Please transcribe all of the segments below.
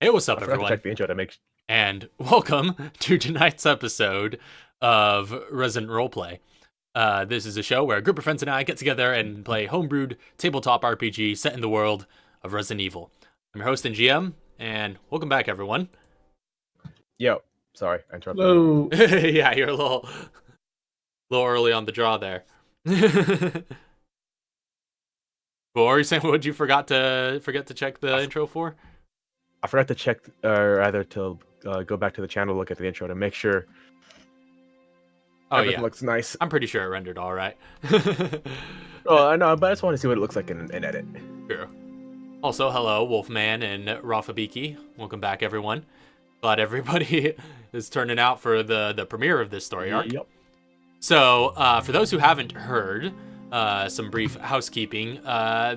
Hey, what's up, I forgot to everyone? check the intro to make. And welcome to tonight's episode of Resident Roleplay. This is a show where a group of friends and I get together and play homebrewed tabletop RPG set in the world of Resident Evil. I'm your host and GM, and welcome back, everyone. Yo, sorry, I interrupted you. Hello. Yeah, you're a little early on the draw there. What were you saying? What you forget to check the intro for? I forgot to check, or rather, to go back to the channel, look at the intro to make sure everything looks nice. I'm pretty sure it rendered all right. Oh, I know, but I just want to see what it looks like in edit. Sure. Also, hello, Wolfman and Rafabiki. Welcome back, everyone. Glad everybody is turning out for the premiere of this story arc. Yep. So, for those who haven't heard, some brief housekeeping.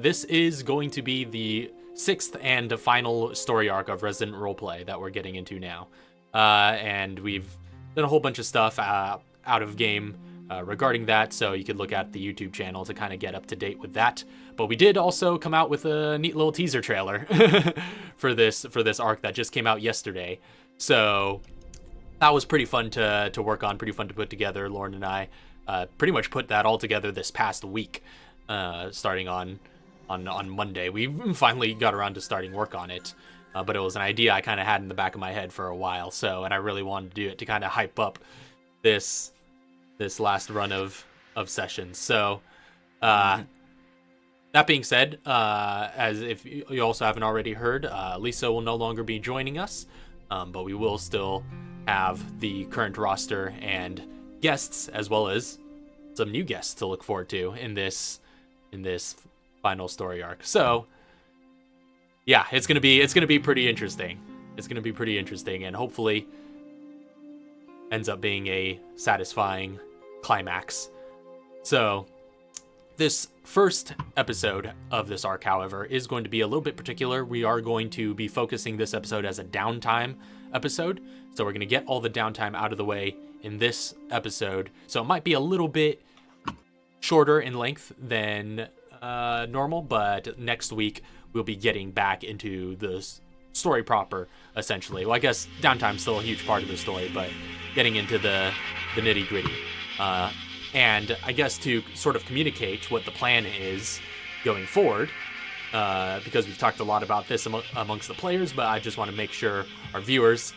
This is going to be the 6th and final story arc of Resident Roleplay that we're getting into now. And we've done a whole bunch of stuff out of game regarding that, so you could look at the YouTube channel to kind of get up to date with that. But we did also come out with a neat little teaser trailer for this arc that just came out yesterday. So that was pretty fun to work on, pretty fun to put together. Lauren and I pretty much put that all together this past week, starting on Monday. We finally got around to starting work on it, but it was an idea I kind of had in the back of my head for a while. So, and I really wanted to do it to kind of hype up this last run of sessions. So, that being said, as if you also haven't already heard, Lisa will no longer be joining us, but we will still have the current roster and guests, as well as some new guests to look forward to in this final story arc. So yeah, it's gonna be pretty interesting. It's gonna be pretty interesting, and hopefully ends up being a satisfying climax. So this first episode of this arc, however, is going to be a little bit particular. We are going to be focusing this episode as a downtime episode, so we're going to get all the downtime out of the way in this episode. So it might be a little bit shorter in length than normal, but next week we'll be getting back into the story proper, essentially. Well, I guess downtime's still a huge part of the story, but getting into the nitty gritty. And I guess to sort of communicate what the plan is going forward, because we've talked a lot about this amongst the players, but I just want to make sure our viewers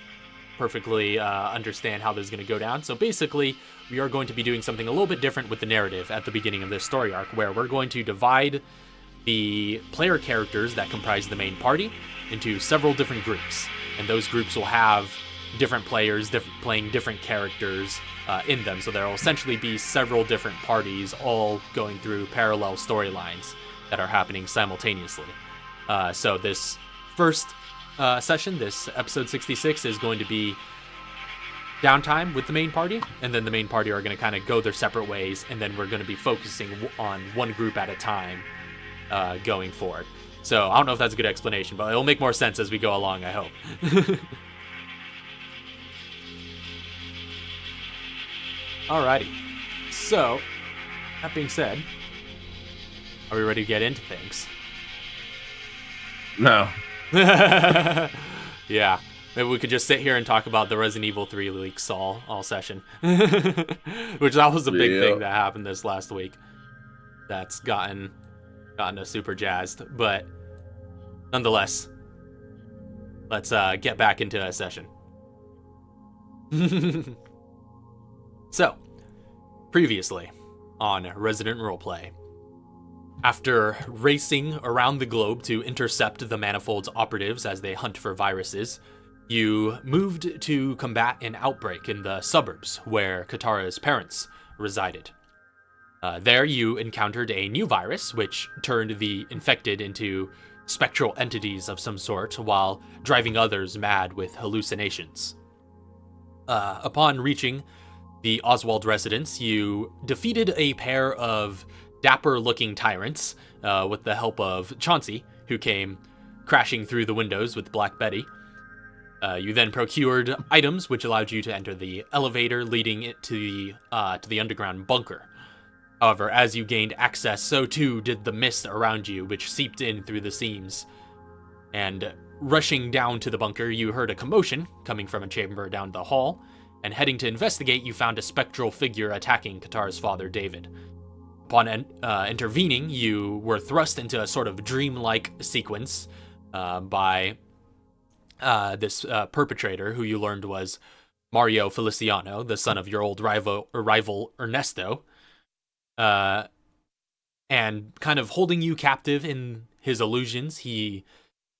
perfectly understand how this is going to go down. So basically, we are going to be doing something a little bit different with the narrative at the beginning of this story arc, where we're going to divide the player characters that comprise the main party into several different groups. And those groups will have different players playing different characters in them. So there will essentially be several different parties all going through parallel storylines that are happening simultaneously. So this first session, this episode 66, is going to be downtime with the main party, and then the main party are going to kind of go their separate ways, and then we're going to be focusing on one group at a time going forward. So I don't know if that's a good explanation, but it'll make more sense as we go along, I hope. Alrighty, so that being said, are we ready to get into things? No. Yeah, maybe we could just sit here and talk about the Resident Evil 3 leaks all session. Which that was a big thing that happened this last week. That's gotten us super jazzed. But nonetheless, let's get back into a session. So, previously on Resident Roleplay. After racing around the globe to intercept the Manifold's operatives as they hunt for viruses, you moved to combat an outbreak in the suburbs where Katara's parents resided. There you encountered a new virus, which turned the infected into spectral entities of some sort while driving others mad with hallucinations. Upon reaching the Oswald residence, you defeated a pair of dapper-looking tyrants with the help of Chauncey, who came crashing through the windows with Black Betty. You then procured items which allowed you to enter the elevator leading it to the underground bunker. However, as you gained access, so too did the mist around you, which seeped in through the seams. And rushing down to the bunker, you heard a commotion coming from a chamber down the hall, and heading to investigate, you found a spectral figure attacking Katara's father, David. Upon intervening, you were thrust into a sort of dreamlike sequence by this perpetrator, who you learned was Mario Feliciano, the son of your old rival Ernesto, and kind of holding you captive in his illusions, he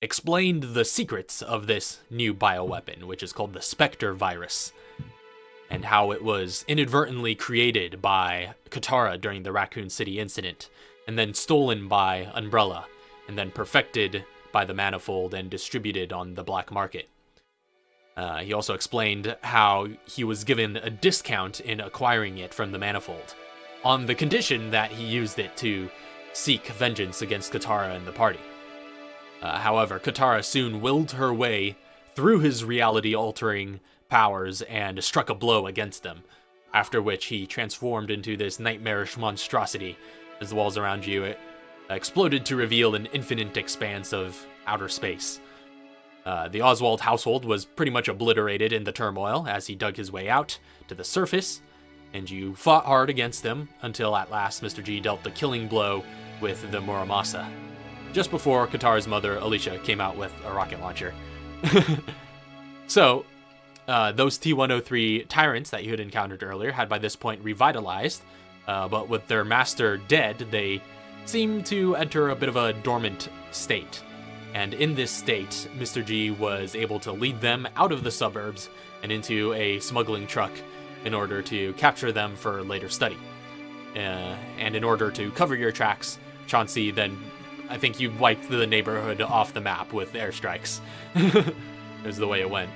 explained the secrets of this new bioweapon, which is called the Spectre virus, and how it was inadvertently created by Katara during the Raccoon City incident, and then stolen by Umbrella, and then perfected by the Manifold and distributed on the black market. He also explained how he was given a discount in acquiring it from the Manifold, on the condition that he used it to seek vengeance against Katara and the party. However, Katara soon willed her way through his reality-altering powers and struck a blow against them, after which he transformed into this nightmarish monstrosity. As the walls around you exploded to reveal an infinite expanse of outer space. The Oswald household was pretty much obliterated in the turmoil as he dug his way out to the surface, and you fought hard against them until at last Mr. G dealt the killing blow with the Muramasa, just before Katara's mother, Alicia, came out with a rocket launcher. So, those T-103 tyrants that you had encountered earlier had by this point revitalized, but with their master dead, they seemed to enter a bit of a dormant state. And in this state, Mr. G was able to lead them out of the suburbs and into a smuggling truck in order to capture them for later study. And in order to cover your tracks, Chauncey then, I think you wiped the neighborhood off the map with airstrikes. Is the way it went.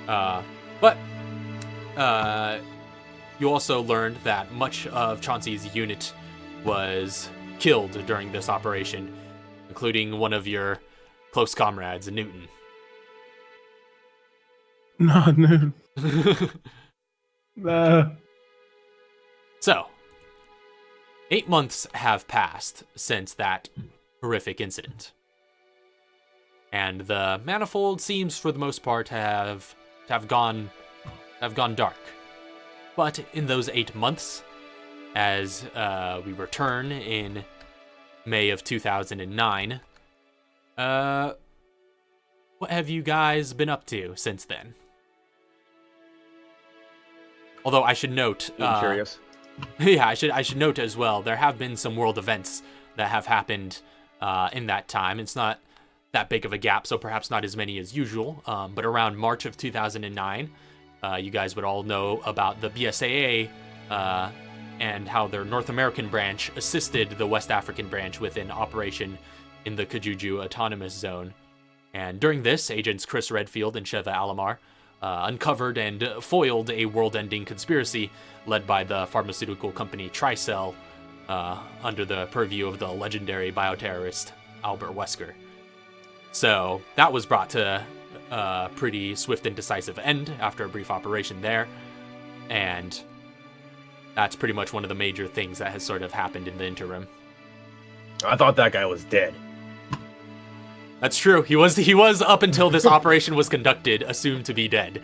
But you also learned that much of Chauncey's unit was killed during this operation, including one of your close comrades, Newton. Not Newton. So, 8 months have passed since that horrific incident. And the Manifold seems, for the most part, to have gone dark. But in those 8 months, as we return in May of 2009, what have you guys been up to since then? Although I should note, I'm curious. Yeah, I should note as well, there have been some world events that have happened in that time. It's not that big of a gap, so perhaps not as many as usual. But around March of 2009, you guys would all know about the BSAA and how their North American branch assisted the West African branch with an operation in the Kajuju Autonomous Zone. And during this, agents Chris Redfield and Sheva Alomar uncovered and foiled a world-ending conspiracy led by the pharmaceutical company Tricell under the purview of the legendary bioterrorist Albert Wesker. So that was brought to a pretty swift and decisive end after a brief operation there, and that's pretty much one of the major things that has sort of happened in the interim. I thought that guy was dead. That's true. He was up until this operation was conducted, assumed to be dead.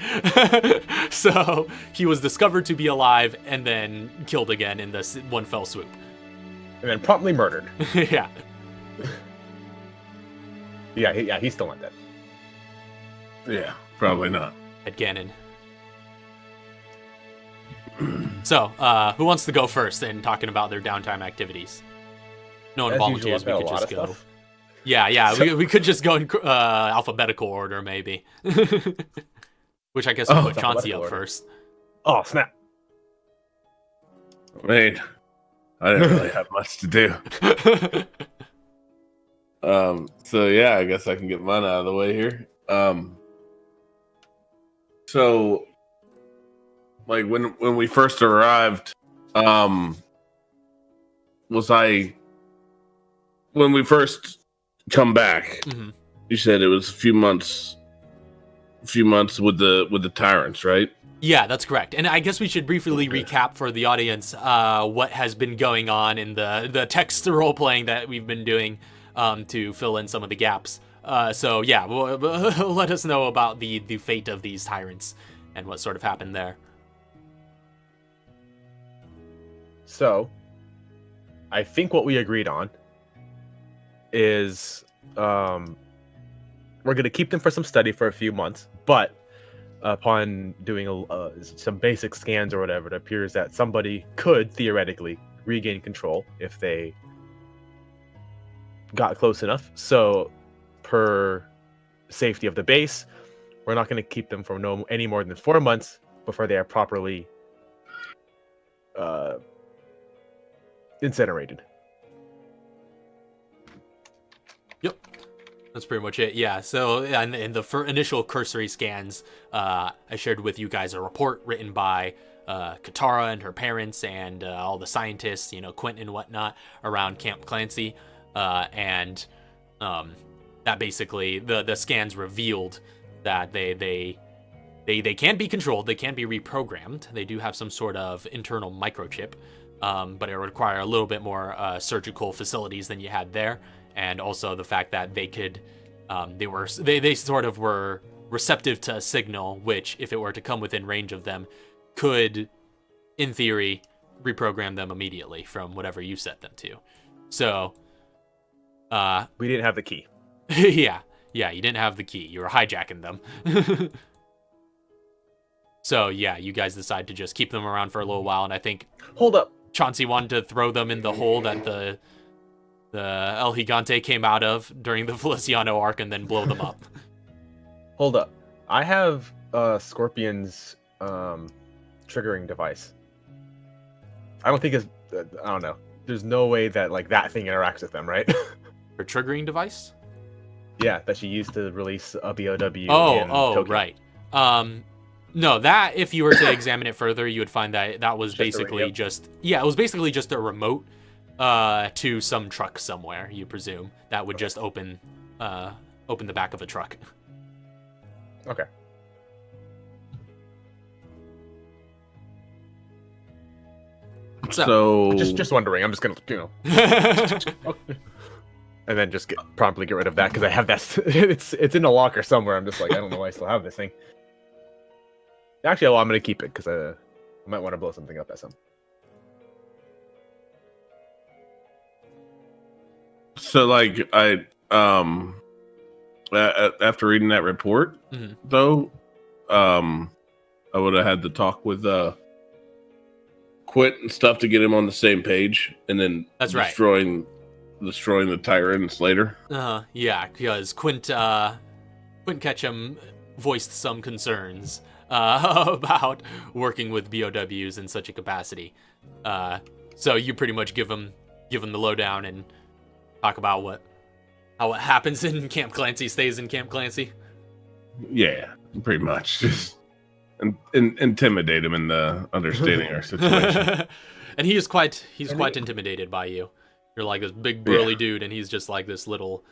So he was discovered to be alive and then killed again in this one fell swoop. And then promptly murdered. Yeah. Yeah, he's still not dead. Yeah, probably not. At Ganon. So, who wants to go first in talking about their downtime activities? No one As volunteers. usual, We I've got could a lot just of go. stuff. Yeah, So- we could just go in alphabetical order, maybe. Which I guess we'll put Chauncey alphabetical up order. first. Oh, snap. I mean, I didn't really have much to do. So yeah, I guess I can get mine out of the way here. So like when we first arrived, when we first come back, Mhm. you said it was a few months with the tyrants, right? Yeah, that's correct. And I guess we should briefly recap for the audience what has been going on in the text role playing that we've been doing to fill in some of the gaps. So yeah, let us know about the fate of these tyrants and what sort of happened there. So, I think what we agreed on is we're going to keep them for some study for a few months, but upon doing some basic scans or whatever, it appears that somebody could theoretically regain control if they got close enough. So, per safety of the base, we're not going to keep them for any more than 4 months before they are properly incinerated. Yep. That's pretty much it. Yeah. So in the initial cursory scans, I shared with you guys a report written by Katara and her parents and all the scientists, Quint and whatnot around Camp Clancy, and that basically the scans revealed that they can be controlled, they can be reprogrammed. They do have some sort of internal microchip, but it would require a little bit more surgical facilities than you had there. And also the fact that they could, they sort of were receptive to a signal, which, if it were to come within range of them, could, in theory, reprogram them immediately from whatever you set them to. So, we didn't have the key. yeah, you didn't have the key. You were hijacking them. So yeah, you guys decide to just keep them around for a little while, and I think Hold up. Chauncey wanted to throw them in the hole that the El Gigante came out of during the Feliciano arc and then blow them up. Hold up. I have Scorpion's triggering device. I don't think it's... I don't know. There's no way that that thing interacts with them, right? Her triggering device? Yeah, that she used to release a BOW in Oh, Tokyo. right. No, that, if you were to examine it further, you would find that was Just basically it was basically just a remote to some truck somewhere, you presume, that would just open the back of a truck. Okay. So Just wondering. I'm just gonna, and then just promptly get rid of that because I have that. It's in a locker somewhere. I'm just I don't know why I still have this thing. Actually, well, I'm gonna keep it because I might want to blow something up at some. So I after reading that report, though, I would have had to talk with Quint and stuff to get him on the same page, and then That's destroying the tyrants later. Yeah, because Quint Ketchum voiced some concerns about working with BOWs in such a capacity. So you pretty much give him the lowdown and talk about how what happens in Camp Clancy stays in Camp Clancy. Yeah, pretty much. Just intimidate him into understanding our situation. And he's quite intimidated by you. You're like this big burly dude, and he's just like this little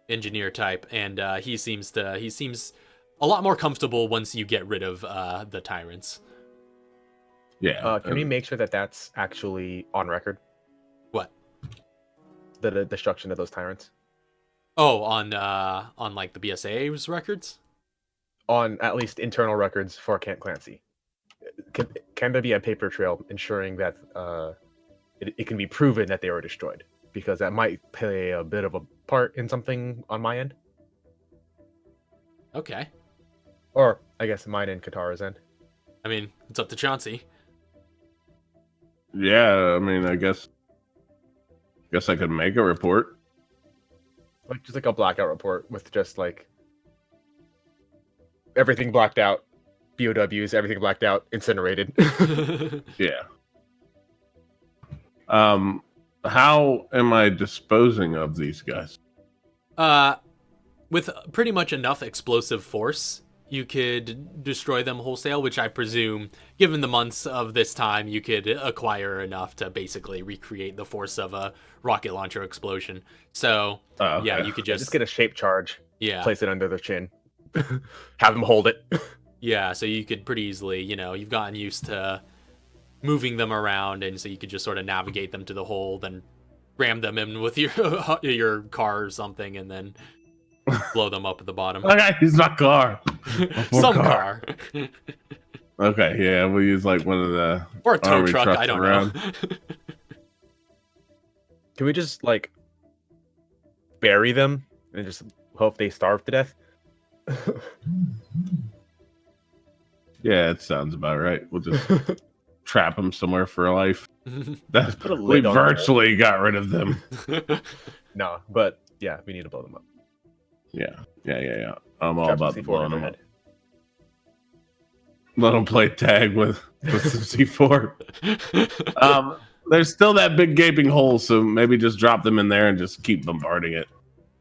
engineer type. And he seems a lot more comfortable once you get rid of the tyrants. Yeah. Can we make sure that that's actually on record? What? The destruction of those tyrants. Oh, on the BSA's records? On at least internal records for Camp Clancy. Can there be a paper trail ensuring that it can be proven that they were destroyed? Because that might play a bit of a part in something on my end. Okay. Or, I guess, mine and Katara's end. I mean, it's up to Chauncey. Yeah, I mean, I guess I could make a report. Just a blackout report with just everything blacked out, BOWs, everything blacked out, incinerated. Yeah. How am I disposing of these guys? With pretty much enough explosive force, you could destroy them wholesale, which I presume, given the months of this time, you could acquire enough to basically recreate the force of a rocket launcher explosion. So, Okay. yeah, you could Just get a shape charge, yeah, place it under their chin, have them hold it. yeah, so you could pretty easily, you've gotten used to moving them around, and so you could just sort of navigate them to the hole, then ram them in with your car or something, and then blow them up at the bottom. Okay, he's my car. Some car. Okay, yeah, we'll use like one of the Or a tow army truck, trucks I don't around. know. Can we just like bury them and just hope they starve to death? Yeah, it sounds about right. We'll just trap them somewhere for life. Just put a We lid on the hole. virtually got rid of them. No, but yeah, we need to blow them up. Yeah. I'm all Trap about some C4 blowing in their them up. head. Let them play tag with some C4. There's still that big gaping hole, so maybe just drop them in there and just keep bombarding it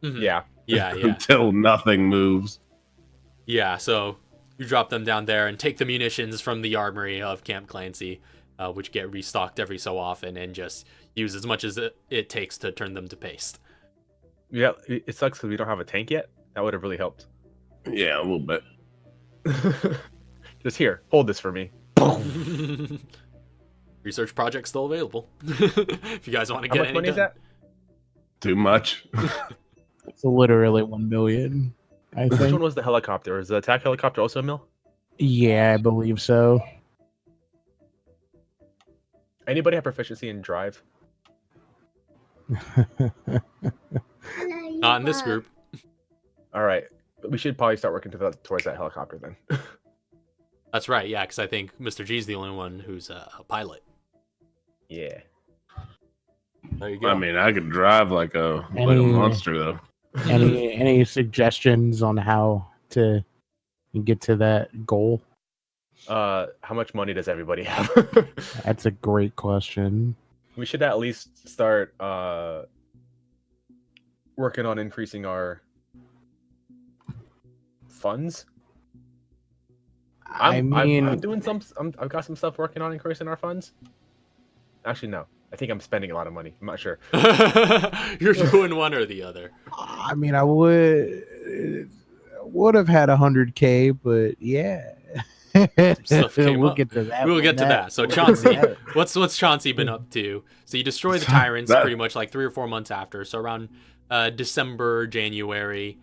Mhm. Yeah. Yeah. until nothing moves. Yeah, so you drop them down there and take the munitions from the armory of Camp Clancy, which get restocked every so often, and just use as much as it takes to turn them to paste. Yeah, it sucks because we don't have a tank yet. That would have really helped. Yeah, a little bit. Just here, hold this for me. Research project still available. If you guys want to How get much any money is done. that? Too much. It's literally 1 million, I Which one think. was the helicopter? Was the attack helicopter also a mill? Yeah, I believe so. Anybody have proficiency in drive? Not in this group. All right, but we should probably start working towards that helicopter then. That's right, yeah, because I think Mr. G's the only one who's a pilot. Yeah. There you go. I mean, I could drive like a Any- monster though. Any suggestions on how to get to that goal? How much money does everybody have? That's a great question. We should at least start working on increasing our funds. I'm doing some. I've got some stuff working on increasing our funds. Actually, no. I think I'm spending a lot of money. I'm not sure. You're doing one or the other. I mean, I would have had 100K, but yeah. Stuff came we'll up. get to that. We'll one. get to that. So Chauncey, what's Chauncey been up to? So you destroy the tyrants That- pretty much like 3 or 4 months after. So around December, January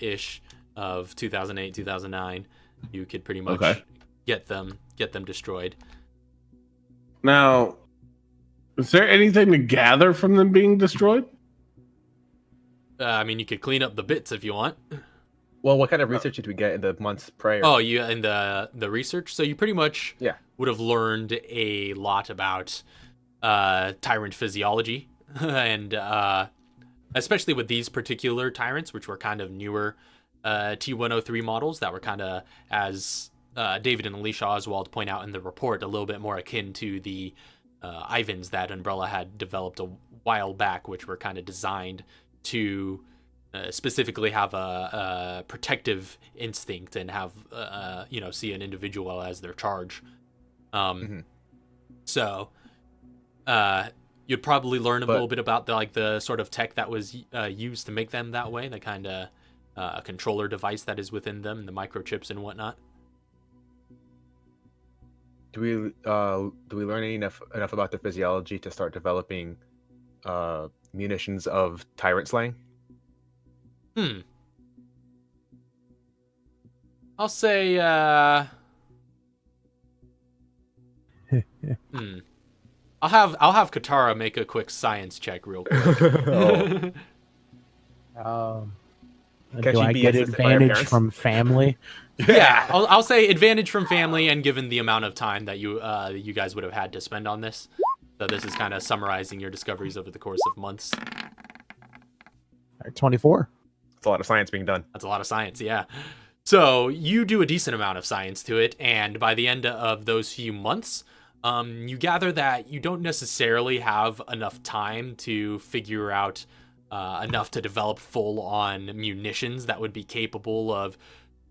ish of 2008, 2009, you could pretty much Okay. get them destroyed. Now, is there anything to gather from them being destroyed? I mean, you could clean up the bits if you want. Well, what kind of research did we get in the months prior? Oh, you in the research. So you pretty much Yeah. would have learned a lot about tyrant physiology, and especially with these particular tyrants, which were kind of newer T103 models that were kind of, as David and Alicia Oswald point out in the report, a little bit more akin to the Ivans that Umbrella had developed a while back, which were kind of designed to specifically have a protective instinct and have see an individual as their charge. So you'd probably learn a little bit about the sort of tech that was used to make them that way, the kind of controller device that is within them, the microchips and whatnot. Do we learn enough about the physiology to start developing munitions of tyrant slang? I'll say I'll have Katara make a quick science check real quick. Oh. Do she I be get assisted by her advantage parents? from family? Yeah, I'll say advantage from family, and given the amount of time that you guys would have had to spend on this. So this is kind of summarizing your discoveries over the course of months. 24. It's a lot of science being done. That's a lot of science, yeah. So you do a decent amount of science to it, and by the end of those few months, you gather that you don't necessarily have enough time to figure out enough to develop full-on munitions that would be capable of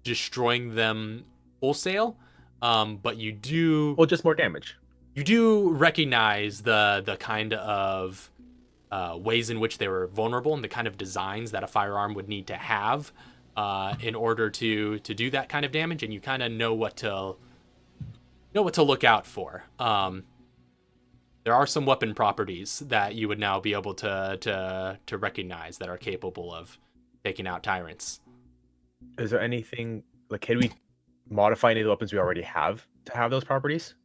destroying them wholesale. But you do... Well, just more damage. You do recognize the kind of ways in which they were vulnerable and the kind of designs that a firearm would need to have in order to do that kind of damage, and you kind of know what to look out for. There are some weapon properties that you would now be able to recognize that are capable of taking out tyrants. Is there anything like can we modify any of the weapons we already have to have those properties?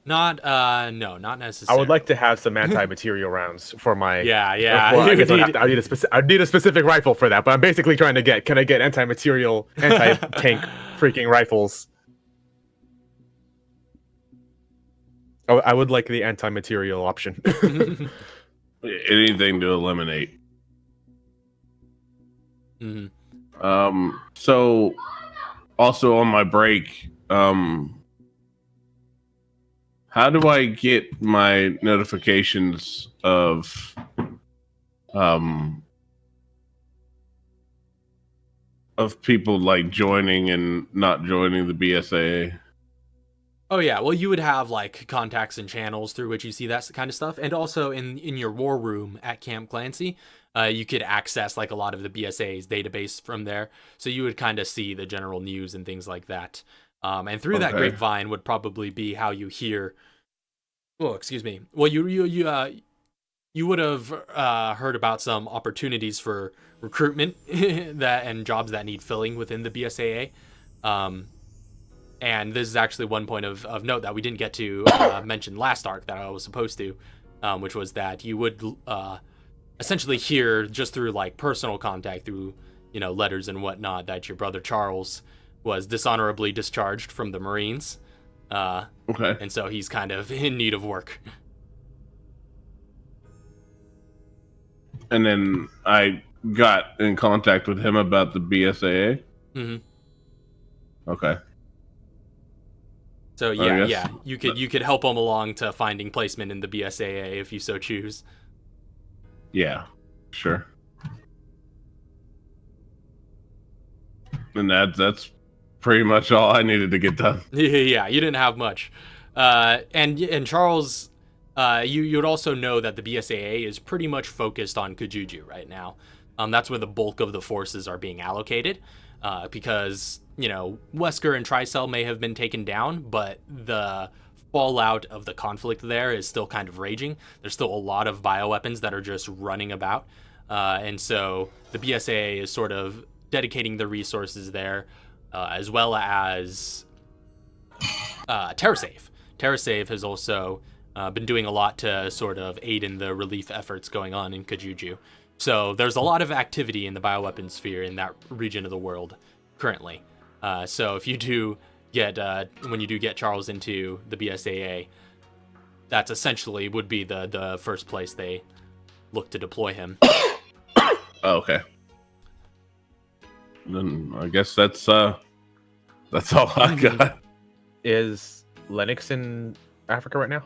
No, not I necessarily. would like to have some anti-material rounds for my. Yeah. Well, I You guess need- I'd need a specific rifle for that, but I'm basically trying to get. Can I get anti-material, anti-tank freaking rifles? Oh, I would like the anti-material option. Anything to eliminate. Mhm. So also on my break, how do I get my notifications of people like joining and not joining the BSAA? Oh yeah, well you would have like contacts and channels through which you see that kind of stuff, and also in your war room at Camp Clancy, you could access like a lot of the BSA's database from there, so you would kind of see the general news and things like that. And through that Okay. grapevine would probably be how you hear. Well, excuse me. Well, you would have heard about some opportunities for recruitment that and jobs that need filling within the BSAA. And this is actually one point of note that we didn't get to mention last arc that I was supposed to, which was that you would essentially hear just through like personal contact, through letters and whatnot, that your brother Charles was dishonorably discharged from the Marines, Okay. and so he's kind of in need of work. And then I got in contact with him about the BSAA. hmm Okay. So I yeah, guess- you could help him along to finding placement in the BSAA if you so choose. Yeah, sure. And that's pretty much all I needed to get done. Yeah, you didn't have much. And Charles, you would also know that the BSAA is pretty much focused on Kajuju right now. That's where the bulk of the forces are being allocated, because Wesker and Tricell may have been taken down, but the fallout of the conflict there is still kind of raging. There's still a lot of bioweapons that are just running about, and so the BSAA is sort of dedicating the resources there, as well as TerraSave. TerraSave has also been doing a lot to sort of aid in the relief efforts going on in Kajuju. So there's a lot of activity in the bioweapon sphere in that region of the world currently. So if you do get, when you do get Charles into the BSAA, that's essentially would be the first place they look to deploy him. Oh, okay. Then I guess that's all I got. Is Lennox in Africa right now?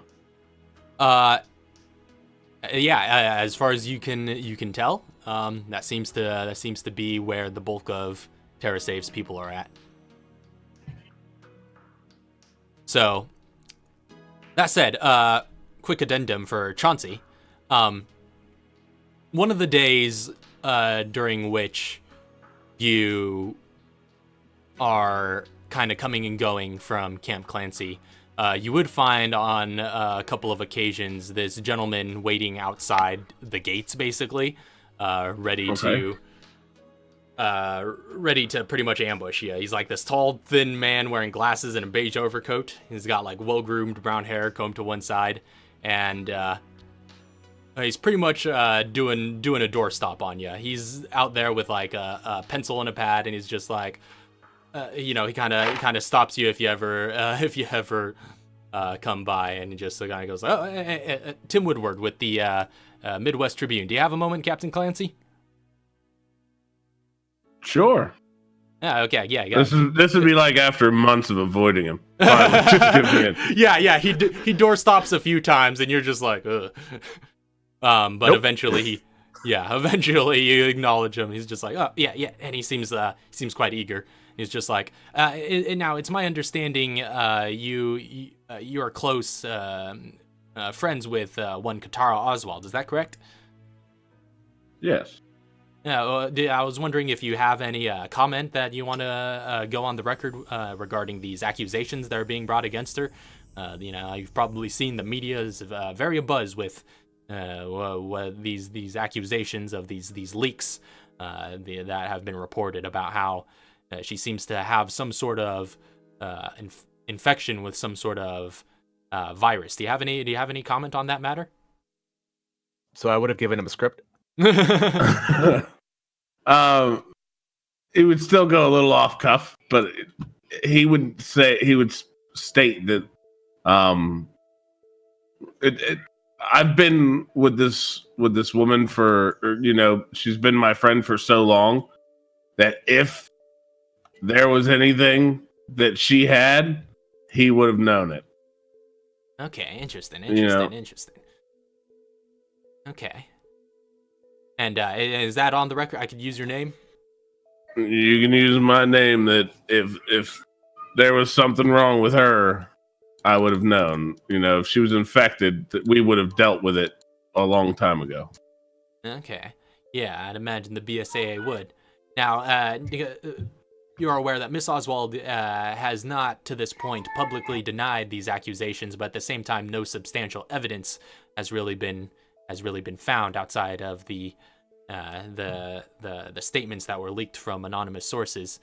Yeah, as far as you can tell, that seems to be where the bulk of TerraSave's people are at. So, that said, quick addendum for Chauncey. One of the days during which you are kind of coming and going from Camp Clancy, you would find on a couple of occasions this gentleman waiting outside the gates, basically, ready to pretty much ambush you. He's like this tall, thin man wearing glasses and a beige overcoat. He's got like well-groomed brown hair combed to one side, and he's pretty much doing a doorstop on you. He's out there with like a pencil and a pad, and he's just like, he kind of stops you if you ever come by, and he just kind of goes, "Oh, Tim Woodward with the Midwest Tribune. Do you have a moment, Captain Clancy?" Sure. Yeah, okay, yeah. You got This would be like after months of avoiding him. Finally, just give me in. yeah. He door stops a few times, and you're just like, ugh. But Nope. eventually you acknowledge him. He's just like, oh yeah, and he seems quite eager. He's just like, now it's my understanding you are close friends with one Katara Oswald. Is that correct? Yes. Yeah, I was wondering if you have any comment that you want to go on the record regarding these accusations that are being brought against her. You've probably seen the media is very abuzz with these accusations of these leaks that have been reported about how she seems to have some sort of infection with some sort of virus. Do you have any comment on that matter? So I would have given him a script. It would still go a little off cuff, but he would state that I've been with this woman for, she's been my friend for so long that if there was anything that she had, he would have known it. Okay, interesting. Okay. And is that on the record? I could use your name? You can use my name. That if there was something wrong with her, I would have known. If she was infected, we would have dealt with it a long time ago. Okay. Yeah, I'd imagine the BSAA would. Now, you are aware that Miss Oswald has not, to this point, publicly denied these accusations, but at the same time, no substantial evidence has really been found outside of the statements that were leaked from anonymous sources.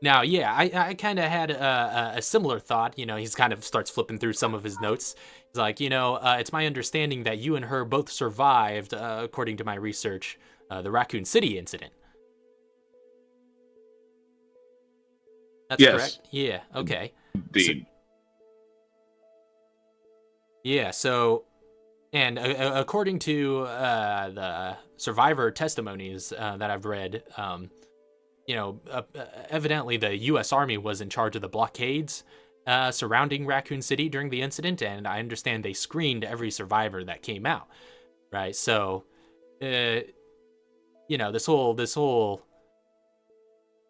Now, yeah, I kind of had a similar thought. He's kind of starts flipping through some of his notes. He's like, it's my understanding that you and her both survived, according to my research, the Raccoon City incident. That's correct? Yeah, okay. Indeed. And according to the survivor testimonies that I've read, evidently the U.S. Army was in charge of the blockades surrounding Raccoon City during the incident, and I understand they screened every survivor that came out, right? So, this whole,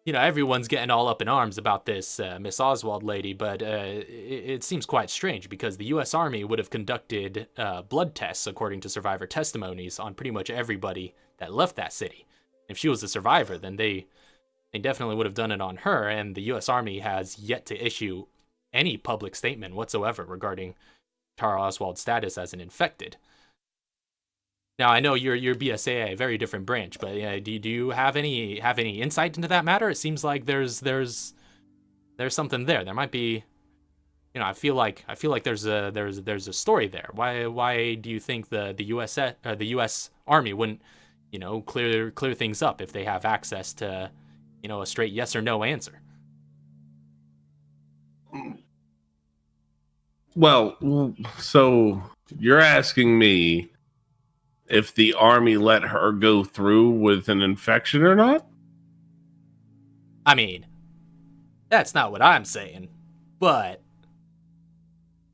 everyone's getting all up in arms about this Miss Oswald lady, but it seems quite strange because the U.S. Army would have conducted blood tests, according to survivor testimonies, on pretty much everybody that left that city. If she was a survivor, then they definitely would have done it on her, and the U.S. Army has yet to issue any public statement whatsoever regarding Tara Oswald's status as an infected. Now, I know you're BSAA, a very different branch, but do you have any insight into that matter? It seems like there's something there. There might be, I feel like there's a story there. Why do you think the U.S. Army wouldn't, clear things up if they have access to, a straight yes or no answer? Well, so you're asking me if the Army let her go through with an infection or not? I mean, that's not what I'm saying, but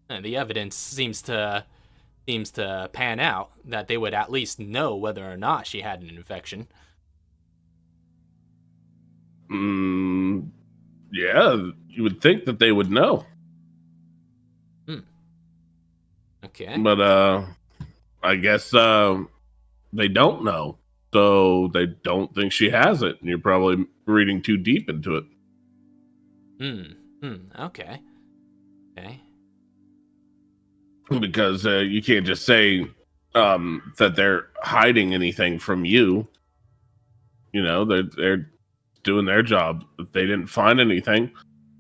the evidence seems to pan out that they would at least know whether or not she had an infection. Yeah, you would think that they would know. Okay. But I guess they don't know, so they don't think she has it, and you're probably reading too deep into it. Okay. Because you can't just say that they're hiding anything from you. They're doing their job. If they didn't find anything,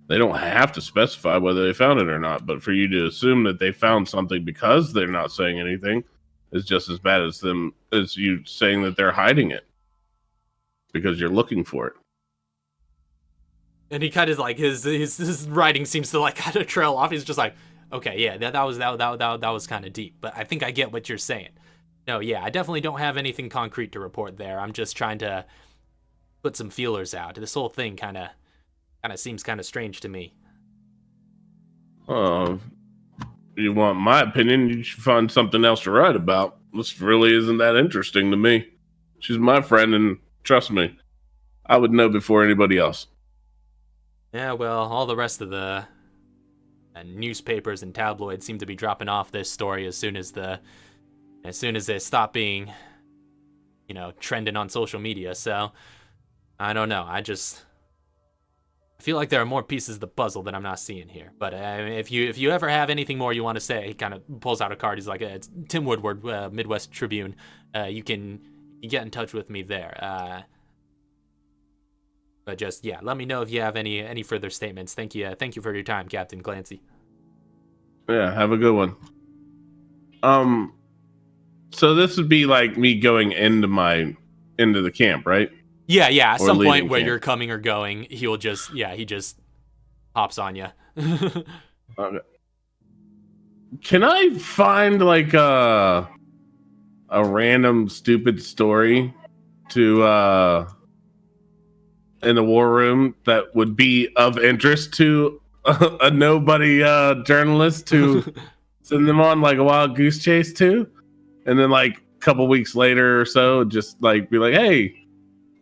they don't have to specify whether they found it or not. But for you to assume that they found something because they're not saying anything is just as bad as you saying that they're hiding it because you're looking for it. And he kind of like his writing seems to like kind of trail off. He's just like, okay, yeah, that was kind of deep, but I think I get what you're saying. No, yeah, I definitely don't have anything concrete to report there. I'm just trying to put some feelers out. This whole thing kind of seems kind of strange to me. You want my opinion? You should find something else to write about. This really isn't that interesting to me. She's my friend, and trust me, I would know before anybody else. Yeah, well, all the rest of the newspapers and tabloids seem to be dropping off this story as soon as they stop being, trending on social media. So I don't know. I feel like there are more pieces of the puzzle that I'm not seeing here. But if you ever have anything more you want to say, he kind of pulls out a card. He's like, it's Tim Woodward, Midwest Tribune. You can get in touch with me there. But just, yeah, let me know if you have any further statements. Thank you for your time, Captain Clancy. Yeah, have a good one. So this would be like me going into the camp, right? Yeah. At Or some point leaving where camp. you're coming or going, he just hops on you. Okay. Can I find like a random stupid story to in the war room that would be of interest to a nobody journalist to send them on like a wild goose chase to, and then like a couple weeks later or so, just like be like, hey,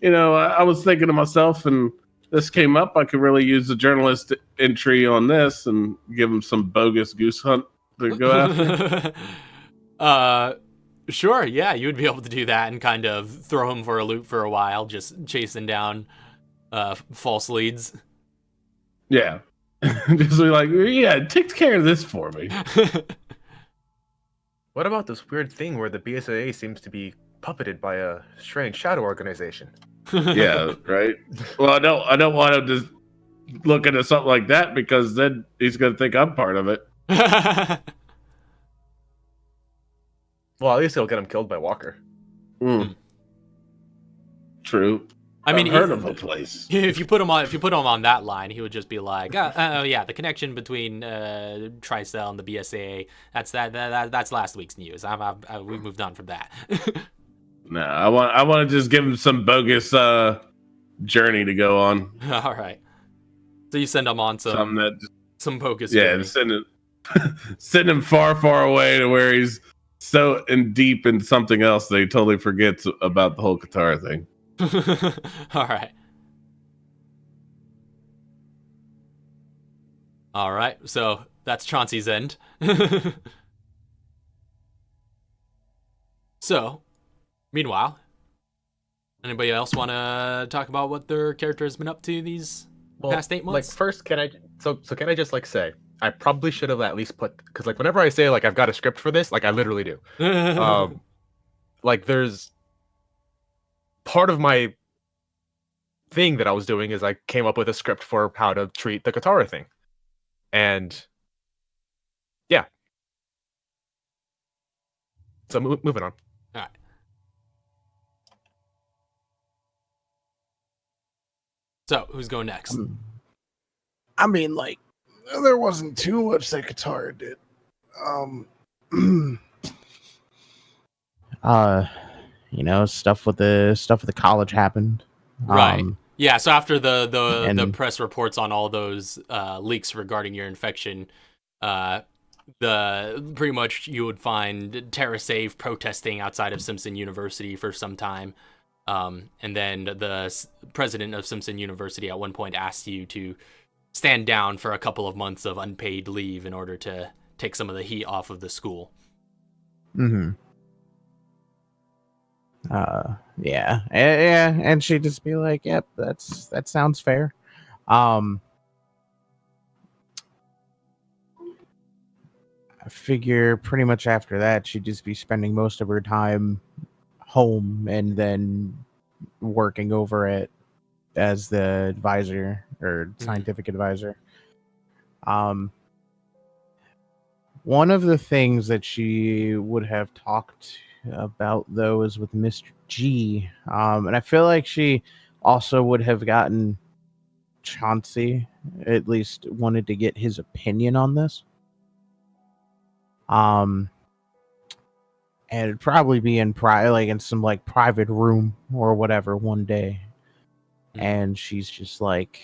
I was thinking to myself, and this came up. I could really use the journalist entry on this and give them some bogus goose hunt to go after. Sure, yeah, you would be able to do that and kind of throw him for a loop for a while, just chasing down false leads. Yeah. Just be like, yeah, take care of this for me. What about this weird thing where the BSAA seems to be puppeted by a strange shadow organization? Yeah, right. Well, I don't want him to look into something like that, because then he's gonna think I'm part of it. Well, at least it'll get him killed by Walker. True. I mean, I've heard of a place. If you put him on that line, he would just be like, "Oh yeah, the connection between Tricell and the BSAA. That's last week's news. We've moved on from that." No, I want to just give him some bogus journey to go on. All right. So you send him on some bogus. Yeah, journey. send him far away to where he's so in deep in something else that he totally forgets about the whole Qatar thing. All right. So that's Chauncey's end. So, meanwhile, anybody else want to talk about what their character has been up to these past 8 months? Like, first, can I just like say, I probably should have at least put, because like whenever I say like I've got a script for this, like I literally do. Like there's part of my thing that I was doing is I came up with a script for how to treat the Katara thing, and yeah. So moving on. All right. So who's going next? I mean, like, there wasn't too much that Katara did. Stuff with the college happened. Right. Yeah, so after the press reports on all those leaks regarding your infection, pretty much you would find TerraSave protesting outside of Simpson University for some time. And then the president of Simpson University at one point asked you to stand down for a couple of months of unpaid leave in order to take some of the heat off of the school. Mm-hmm. Yeah, and she'd just be like, "Yep, that sounds fair." I figure pretty much after that, she'd just be spending most of her time home and then working over it as the advisor or scientific advisor. One of the things that she would have talked about though is with Mr. G, and I feel like she also would have gotten Chauncey, at least wanted to get his opinion on this. And it'd probably be in in some like private room or whatever one day. And she's just like,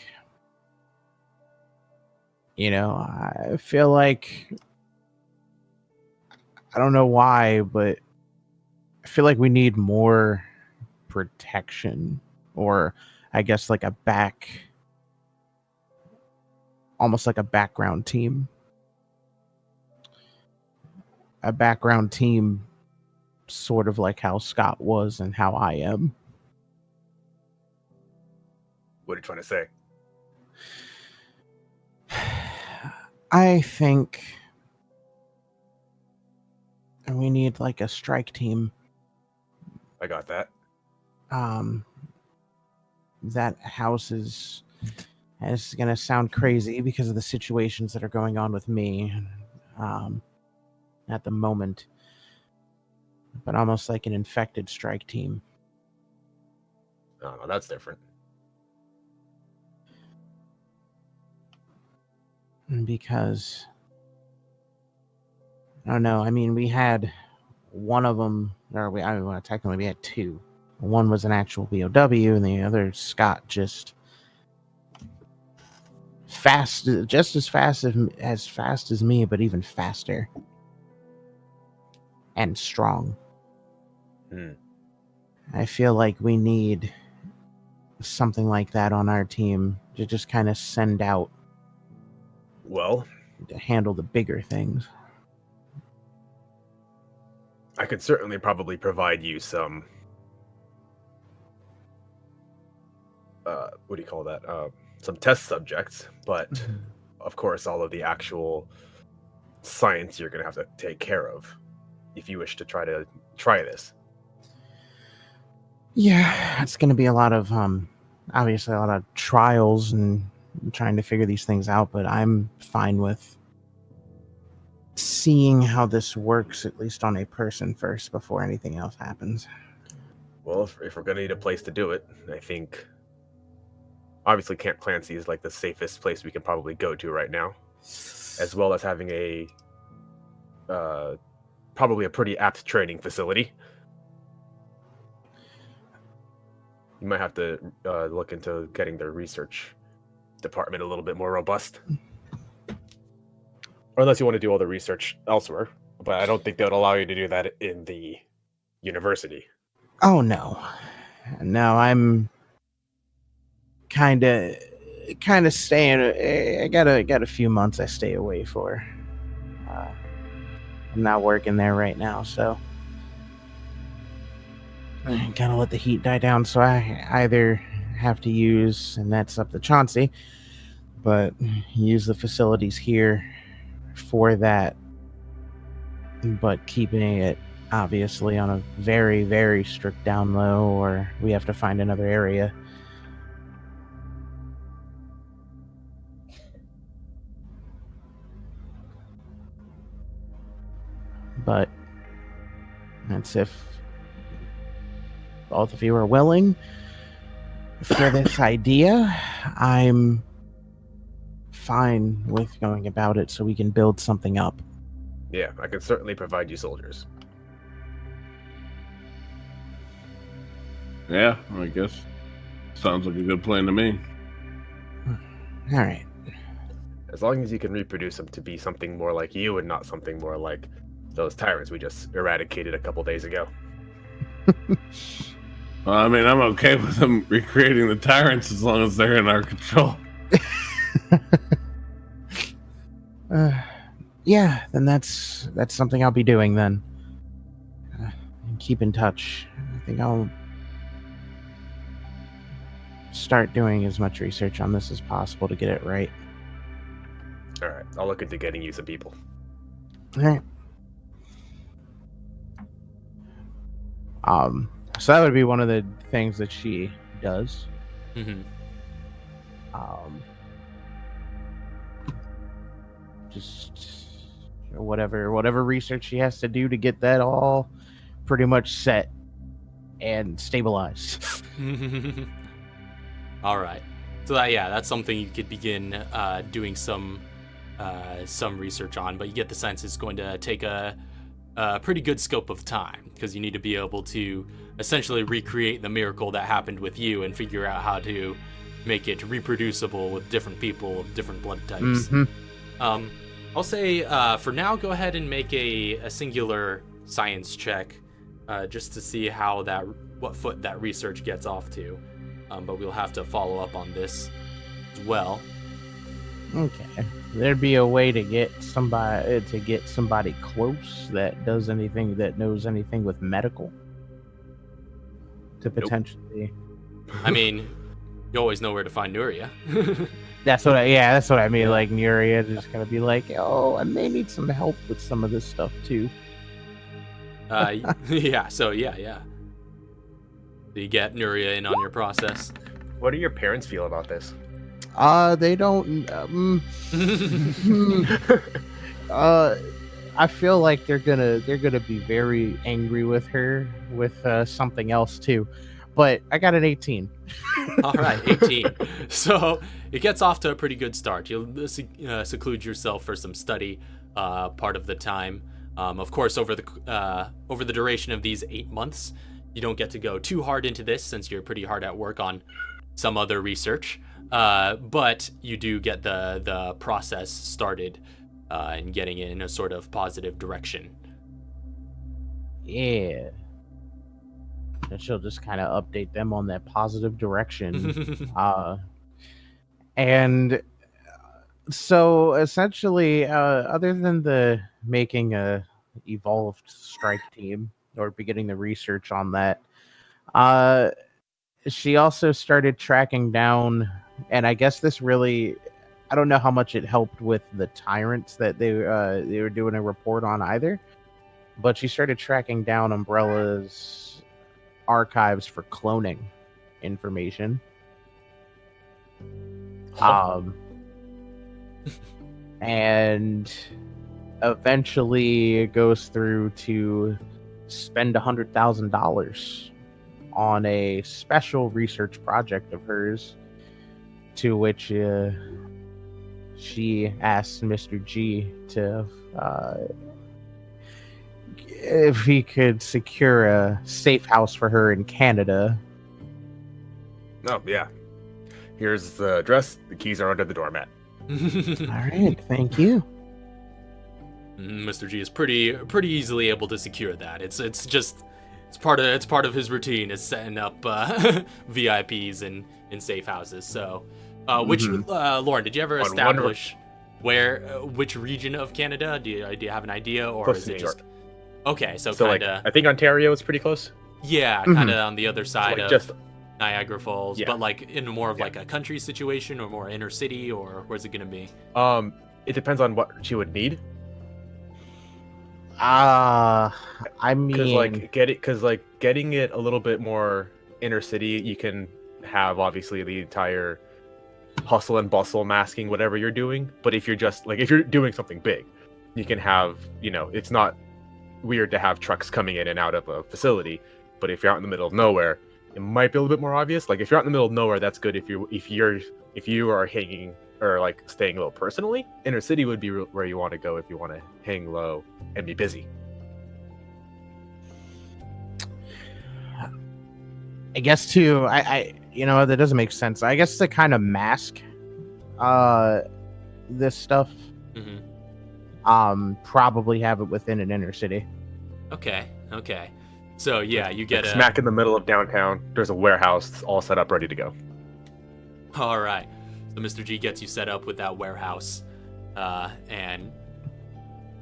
I feel like, I don't know why, but I feel like we need more protection, or I guess like almost like a background team. A background team, sort of like how Scott was and how I am. What are you trying to say? I think we need like a strike team. I got that. That house is gonna sound crazy because of the situations that are going on with me at the moment, but almost like an infected strike team. Oh, no, that's different. Because I don't know. I mean, we had one of them, or technically we had two. One was an actual BOW, and the other Scott, just fast, just as fast as me, but even faster and strong. I feel like we need something like that on our team to just kind of send out. Well, to handle the bigger things. I could certainly probably provide you some what do you call that? Some test subjects, but of course all of the actual science you're going to have to take care of if you wish to try this. Yeah, it's going to be a lot of obviously a lot of trials and trying to figure these things out, but I'm fine with seeing how this works, at least on a person first, before anything else happens. Well, if we're going to need a place to do it, I think obviously Camp Clancy is like the safest place we can probably go to right now, as well as having a probably a pretty apt training facility. You might have to look into getting their research department a little bit more robust. Or unless you want to do all the research elsewhere. But I don't think they would allow you to do that in the university. Oh, no. No, I'm kind of staying. I got a few months I stay away for. I'm not working there right now, so I gotta let the heat die down. So I either have to use, and that's up to Chauncey, but use the facilities here for that, but keeping it obviously on a very, very strict down low, or we have to find another area. But that's if both of you are willing for this idea. I'm fine with going about it so we can build something up. Yeah, I can certainly provide you soldiers. Yeah, I guess. Sounds like a good plan to me. All right. As long as you can reproduce them to be something more like you and not something more like those tyrants we just eradicated a couple days ago. Well, I mean, I'm okay with them recreating the tyrants as long as they're in our control. Yeah, then that's something I'll be doing then. Keep in touch. I think I'll start doing as much research on this as possible to get it right. All right, I'll look into getting you some people. All right. So that would be one of the things that she does. Mm-hmm. Just whatever research she has to do to get that all pretty much set and stabilized. All right. So that's something you could begin doing some research on, but you get the sense it's going to take a pretty good scope of time, because you need to be able to essentially recreate the miracle that happened with you and figure out how to make it reproducible with different people of different blood types. Mm-hmm. I'll say for now, go ahead and make a singular science check just to see what foot that research gets off to. But we'll have to follow up on this as well. Okay. There'd be a way to get somebody close that knows anything with medical to potentially. I mean, you always know where to find Nuria. That's what I mean. Like Nuria just gonna be like, oh, I may need some help with some of this stuff too. Yeah. So yeah. So you get Nuria in on your process. What do your parents feel about this? They don't. I feel like they're gonna be very angry with her with something else too. But I got an 18. All right, 18. So it gets off to a pretty good start. You'll seclude yourself for some study part of the time. Of course, over the duration of these 8 months, you don't get to go too hard into this since you're pretty hard at work on some other research. But you do get the process started and getting it in a sort of positive direction. Yeah. And she'll just kind of update them on that positive direction. And so essentially, other than the making a evolved strike team or beginning the research on that, she also started tracking down, and I guess this really, I don't know how much it helped with the tyrants that they were doing a report on either, but she started tracking down Umbrella's archives for cloning information. And eventually goes through to spend $100,000 on a special research project of hers, to which she asked Mr. G to if he could secure a safe house for her in Canada. Oh, yeah. Here's the address. The keys are under the doormat. All right, thank you. Mr. G is pretty easily able to secure that. It's part of his routine is setting up VIPs in safe houses. So, Lauren, did you ever establish which region of Canada? Do you have an idea, or Close is to it New just York. okay? So So kind of like, I think Ontario is pretty close. yeah, kind of on the other side like of just Niagara Falls, Yeah. but like in more of like a country situation or more inner city, or where's it gonna be? it depends on what she would need. I mean, Because getting it a little bit more inner city, you can have obviously the entire hustle and bustle masking whatever you're doing. But if you're just like, if you're doing something big, you can have, it's not weird to have trucks coming in and out of a facility. But if you're out in the middle of nowhere, it might be a little bit more obvious. Like if you're out in the middle of nowhere, that's good. If you are hanging or like staying low personally, inner city would be where you want to go if you want to hang low and be busy. I guess too, I that doesn't make sense. I guess to kind of mask this stuff, probably have it within an inner city. Okay. So yeah, you get Like smack in the middle of downtown. There's a warehouse all set up, ready to go. All right. So Mr. G gets you set up with that warehouse, and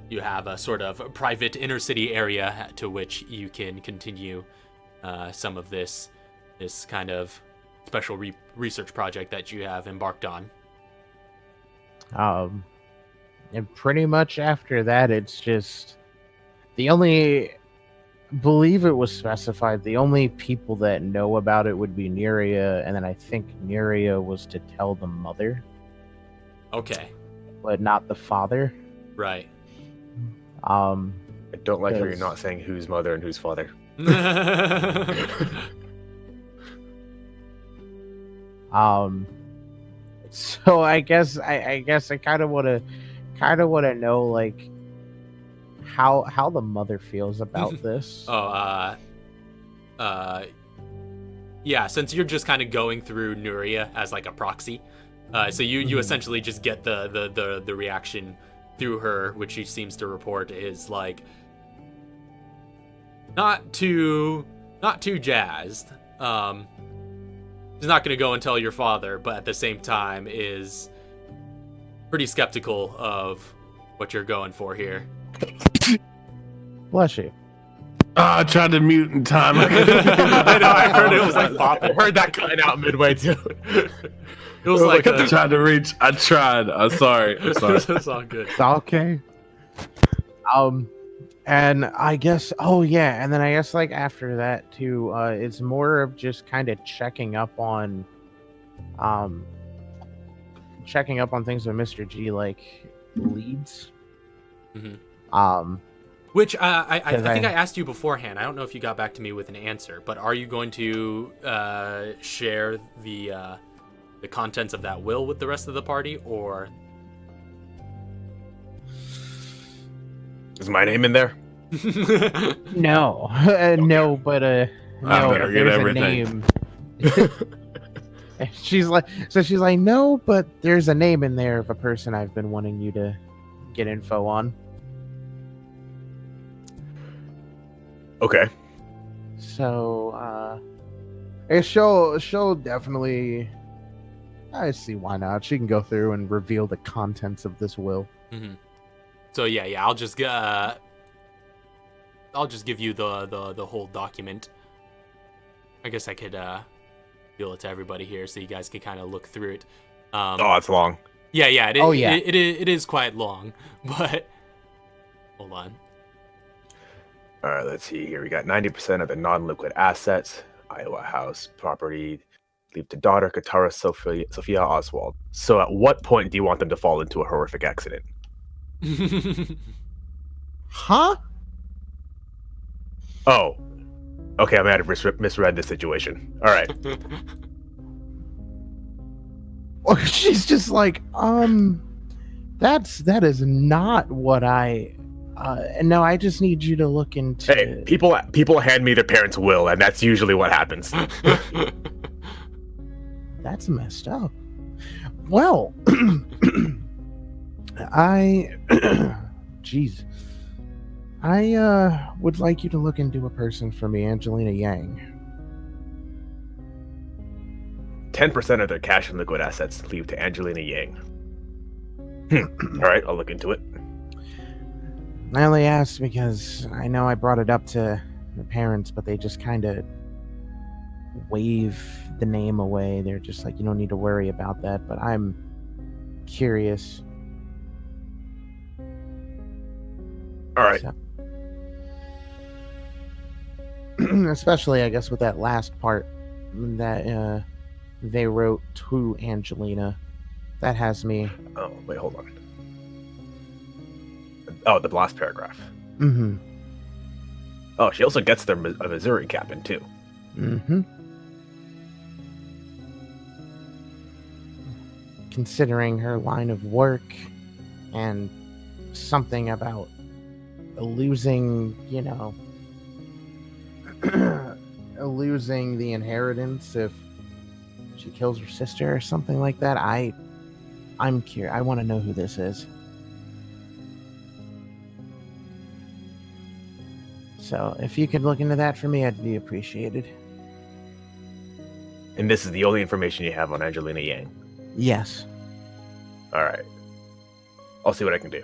you have a sort of private inner city area to which you can continue some of this kind of special research project that you have embarked on. And pretty much after that, it's just believe it was specified, the only people that know about it would be Nuria, and then I think Nuria was to tell the mother. Okay. But not the father. Right. I don't like how you're not saying whose mother and whose father. So I guess I kind of want to know like how the mother feels about this. Yeah, since you're just kind of going through Nuria as like a proxy, so you essentially just get the reaction through her, which she seems to report is like not too jazzed. She's not going to go and tell your father, but at the same time is pretty skeptical of what you're going for here. Bless you. I tried to mute in time. I know, I heard it was like I popping. heard that cutting out midway too. It was like I tried to reach. I tried. I'm sorry. It's all good. Okay. And I guess, oh yeah, and then I guess like after that too, it's more of just kind of checking up on things with Mr. G, like leads. Which I think I asked you beforehand. I don't know if you got back to me with an answer, but are you going to share the contents of that will with the rest of the party, or Is my name in there? No, no, but no, better get there's everything. a name. she's like, no, but there's a name in there of a person I've been wanting you to get info on. Okay. So, and she'll definitely. I see why not. She can go through and reveal the contents of this will. So yeah, I'll just give you the whole document. I guess I could reveal it to everybody here so you guys can kind of look through it. Oh, it's long. Yeah. It is quite long, but hold on. All right, let's see here. We got 90% of the non-liquid assets, Iowa house property, leave to daughter Katara Sophia Oswald. So at what point do you want them to fall into a horrific accident? Huh? Oh. Okay, I might have misread the situation. All right. Or she's just like, that is not what I. No, I just need you to look into. Hey, people hand me their parents' will, and that's usually what happens. That's messed up. Well, jeez, I would like you to look into a person for me, Angelina Yang. 10% of their cash and liquid assets leave to Angelina Yang. All right, I'll look into it. I only asked because I know I brought it up to the parents, but they just kind of wave the name away. They're just like, you don't need to worry about that, but I'm curious. All right. So, especially, I guess, with that last part that they wrote to Angelina. That has me. Oh, wait, hold on. Oh, the last paragraph. Mm-hmm. Oh, she also gets a Missouri captain, too. Mm-hmm. Considering her line of work and something about losing, losing the inheritance if she kills her sister or something like that. I'm curious. I want to know who this is. So if you could look into that for me, I'd be appreciated. And this is the only information you have on Angelina Yang. Yes. All right. I'll see what I can do.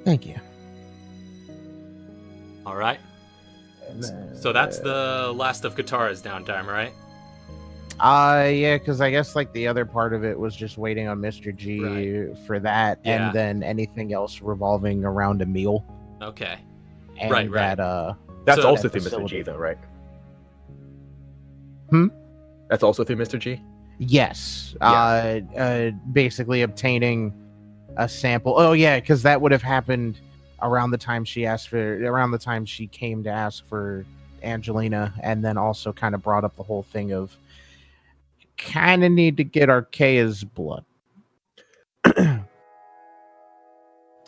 Thank you. All right. So that's the last of Katara's downtime, right? Yeah, because I guess like the other part of it was just waiting on Mr. G for that, Yeah. and then anything else revolving around a meal. Okay. And Right. That's So- also that through Mr. facility. G, though, right? Hmm? That's also through Mr. G? Yes. Yeah. Basically obtaining a sample. Oh yeah, because that would have happened around the time she came to ask for Angelina, and then also kind of brought up the whole thing of kind of need to get Archaea's blood.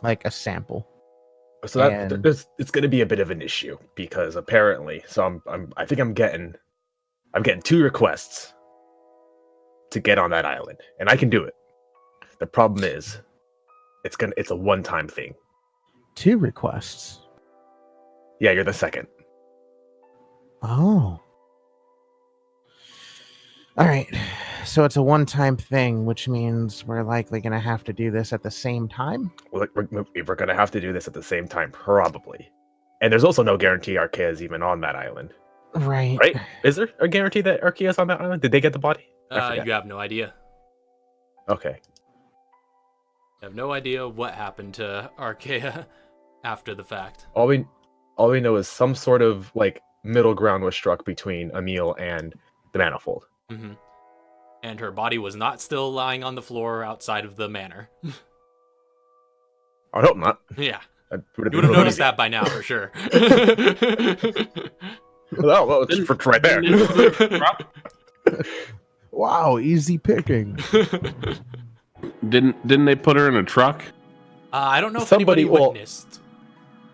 Like a sample. So it's going to be a bit of an issue because apparently, I think I'm getting 2 requests to get on that island, and I can do it. The problem is, it's a one-time thing. 2 requests. Yeah, you're the second. Oh. All right. So it's a one-time thing, which means we're likely going to have to do this at the same time? We're going to have to do this at the same time, probably. And there's also no guarantee Arkea is even on that island. Right. Right? Is there a guarantee that Arkea is on that island? Did they get the body? I forget. You have no idea. Okay. You have no idea what happened to Arkea after the fact. All we know is some sort of like middle ground was struck between Emil and the Manifold. Mm-hmm. And her body was not still lying on the floor outside of the manor. I hope not. Yeah. You You would have noticed that by now, for sure. Well, it's right there. Wow, easy picking. Didn't they put her in a truck? I don't know if Somebody- anybody well- witnessed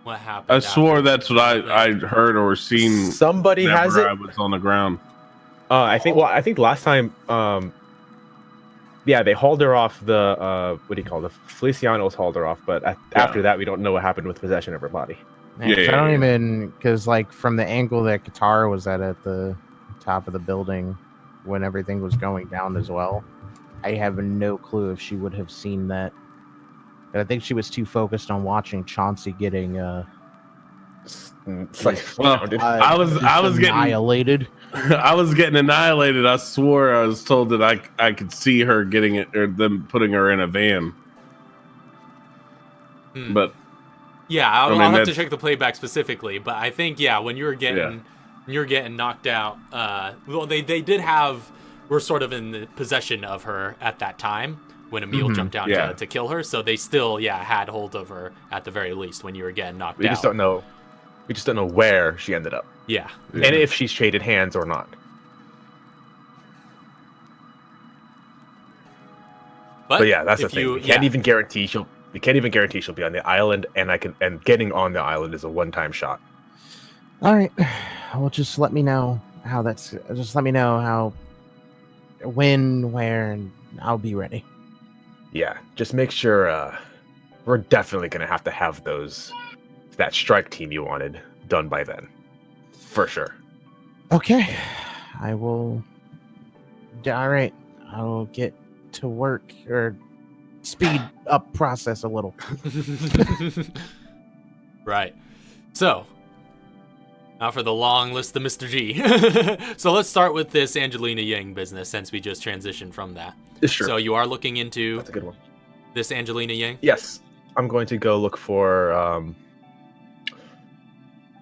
what happened. I swore after. that's what I heard or seen. Somebody has whenever it. I was on the ground. I think last time, yeah, they hauled her off the what do you call it? The Felicianos hauled her off, but after that, we don't know what happened with possession of her body. Man, Yeah, 'cause yeah, I don't yeah. even because like from the angle that Katara was at the top of the building when everything was going down as well, I have no clue if she would have seen that. But I think she was too focused on watching Chauncey getting It's like, Well, I was getting annihilated. I was getting annihilated. I swore I was told that I could see her getting it or them putting her in a van. Hmm. But Yeah, I'll mean, have to that's- check the playback specifically, but I think when you were getting knocked out, well, they were sort of in the possession of her at that time when Emil Mhm. jumped down Yeah. to kill her, so they still had hold of her at the very least when you were getting knocked we out. just don't know. We just don't know where she ended up, Yeah. and if she's traded hands or not. But yeah, that's the if thing. you- We can't yeah. even guarantee she'll. We can't even guarantee she'll be on the island, and getting on the island is a one-time shot. All right, well, just let me know how Just let me know how, when, where, and I'll be ready. Yeah, just make sure. We're definitely gonna have to have that strike team you wanted done by then, for sure. Okay, I will. All right, I'll get to work or speed up process a little. Right. So, now for the long list of Mr. G. So let's start with this Angelina Yang business since we just transitioned from that. Sure, So you are looking into that's a good one. this Angelina Yang? Yes, I'm going to go look for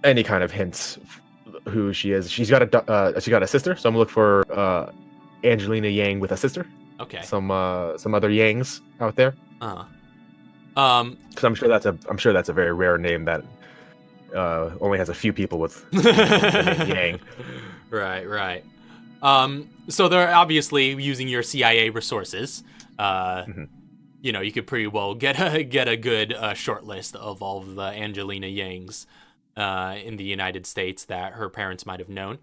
any kind of hints who she is. She's got a sister, so I'm gonna look for Angelina Yang with a sister. Okay. Some other Yangs out there, Uh-huh. because I'm sure that's a very rare name that only has a few people with the name Yang. Right. So they're obviously using your CIA resources. Mhm. You know, you could pretty well get a good short list of all of the Angelina Yangs in the United States that her parents might have known.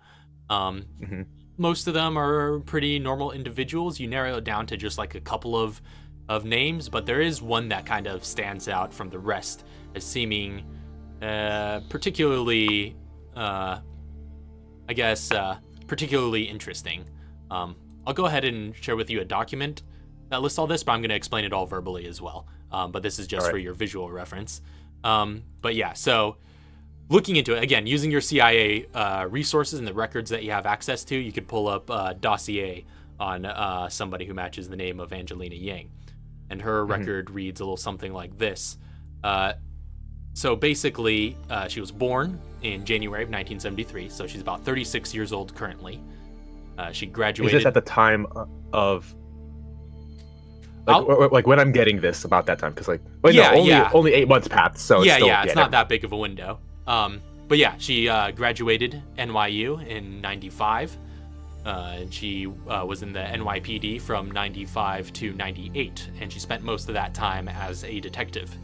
Mhm. Most of them are pretty normal individuals. You narrow it down to just like a couple of names, but there is one that kind of stands out from the rest as seeming particularly, particularly interesting. I'll go ahead and share with you a document that lists all this, but I'm going to explain it all verbally as well. But this is just for your visual reference. But yeah, so looking into it, again, using your CIA resources and the records that you have access to, you could pull up a dossier on somebody who matches the name of Angelina Yang. And her record reads a little something like this. So basically, she was born in January of 1973, so she's about 36 years old currently. She Is graduated... this at the time of like when I'm getting this about that time? Because only 8 months passed, so it's not that big of a window. But yeah, she graduated NYU in 95. And she was in the NYPD from 95 to 98, and she spent most of that time as a detective.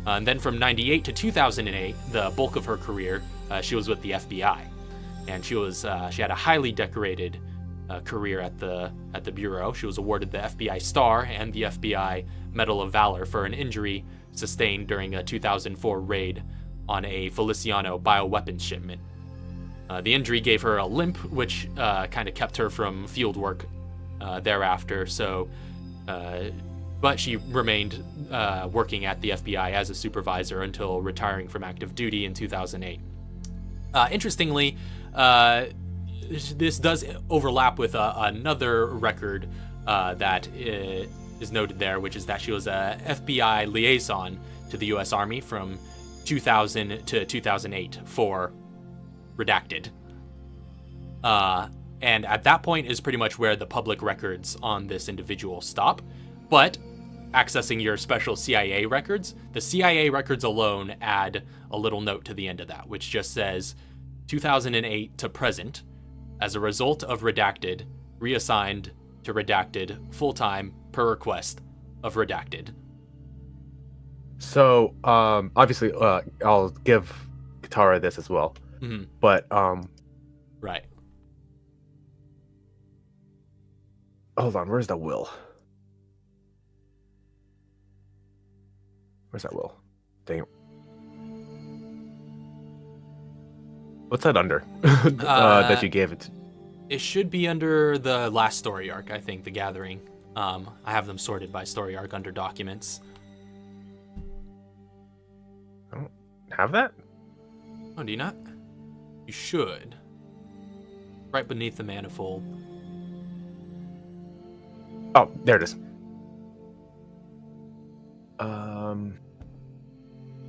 And then from 98 to 2008, the bulk of her career, she was with the FBI. And she had a highly decorated career at the Bureau. She was awarded the FBI Star and the FBI Medal of Valor for an injury sustained during a 2004 raid on a Feliciano bioweapons shipment. The injury gave her a limp, which kind of kept her from field work thereafter. So but she remained working at the FBI as a supervisor until retiring from active duty in 2008. Interestingly, this does overlap with another record that is noted there, which is that she was a FBI liaison to the U.S. Army from 2000 to 2008 for Redacted. And at that point is pretty much where the public records on this individual stop. But accessing your special CIA records, the CIA records alone add a little note to the end of that, which just says 2008 to present, as a result of Redacted, reassigned to Redacted full-time per request of Redacted. So, obviously, I'll give Katara this as well. Mm-hmm. But, Right. hold on, where's the will? Where's that will? Dang it. What's that under? That you gave it? It should be under the last story arc, I think, The Gathering. I have them sorted by story arc under documents. I don't have that? Oh, do you not? You should. Right beneath the manifold. Oh, there it is.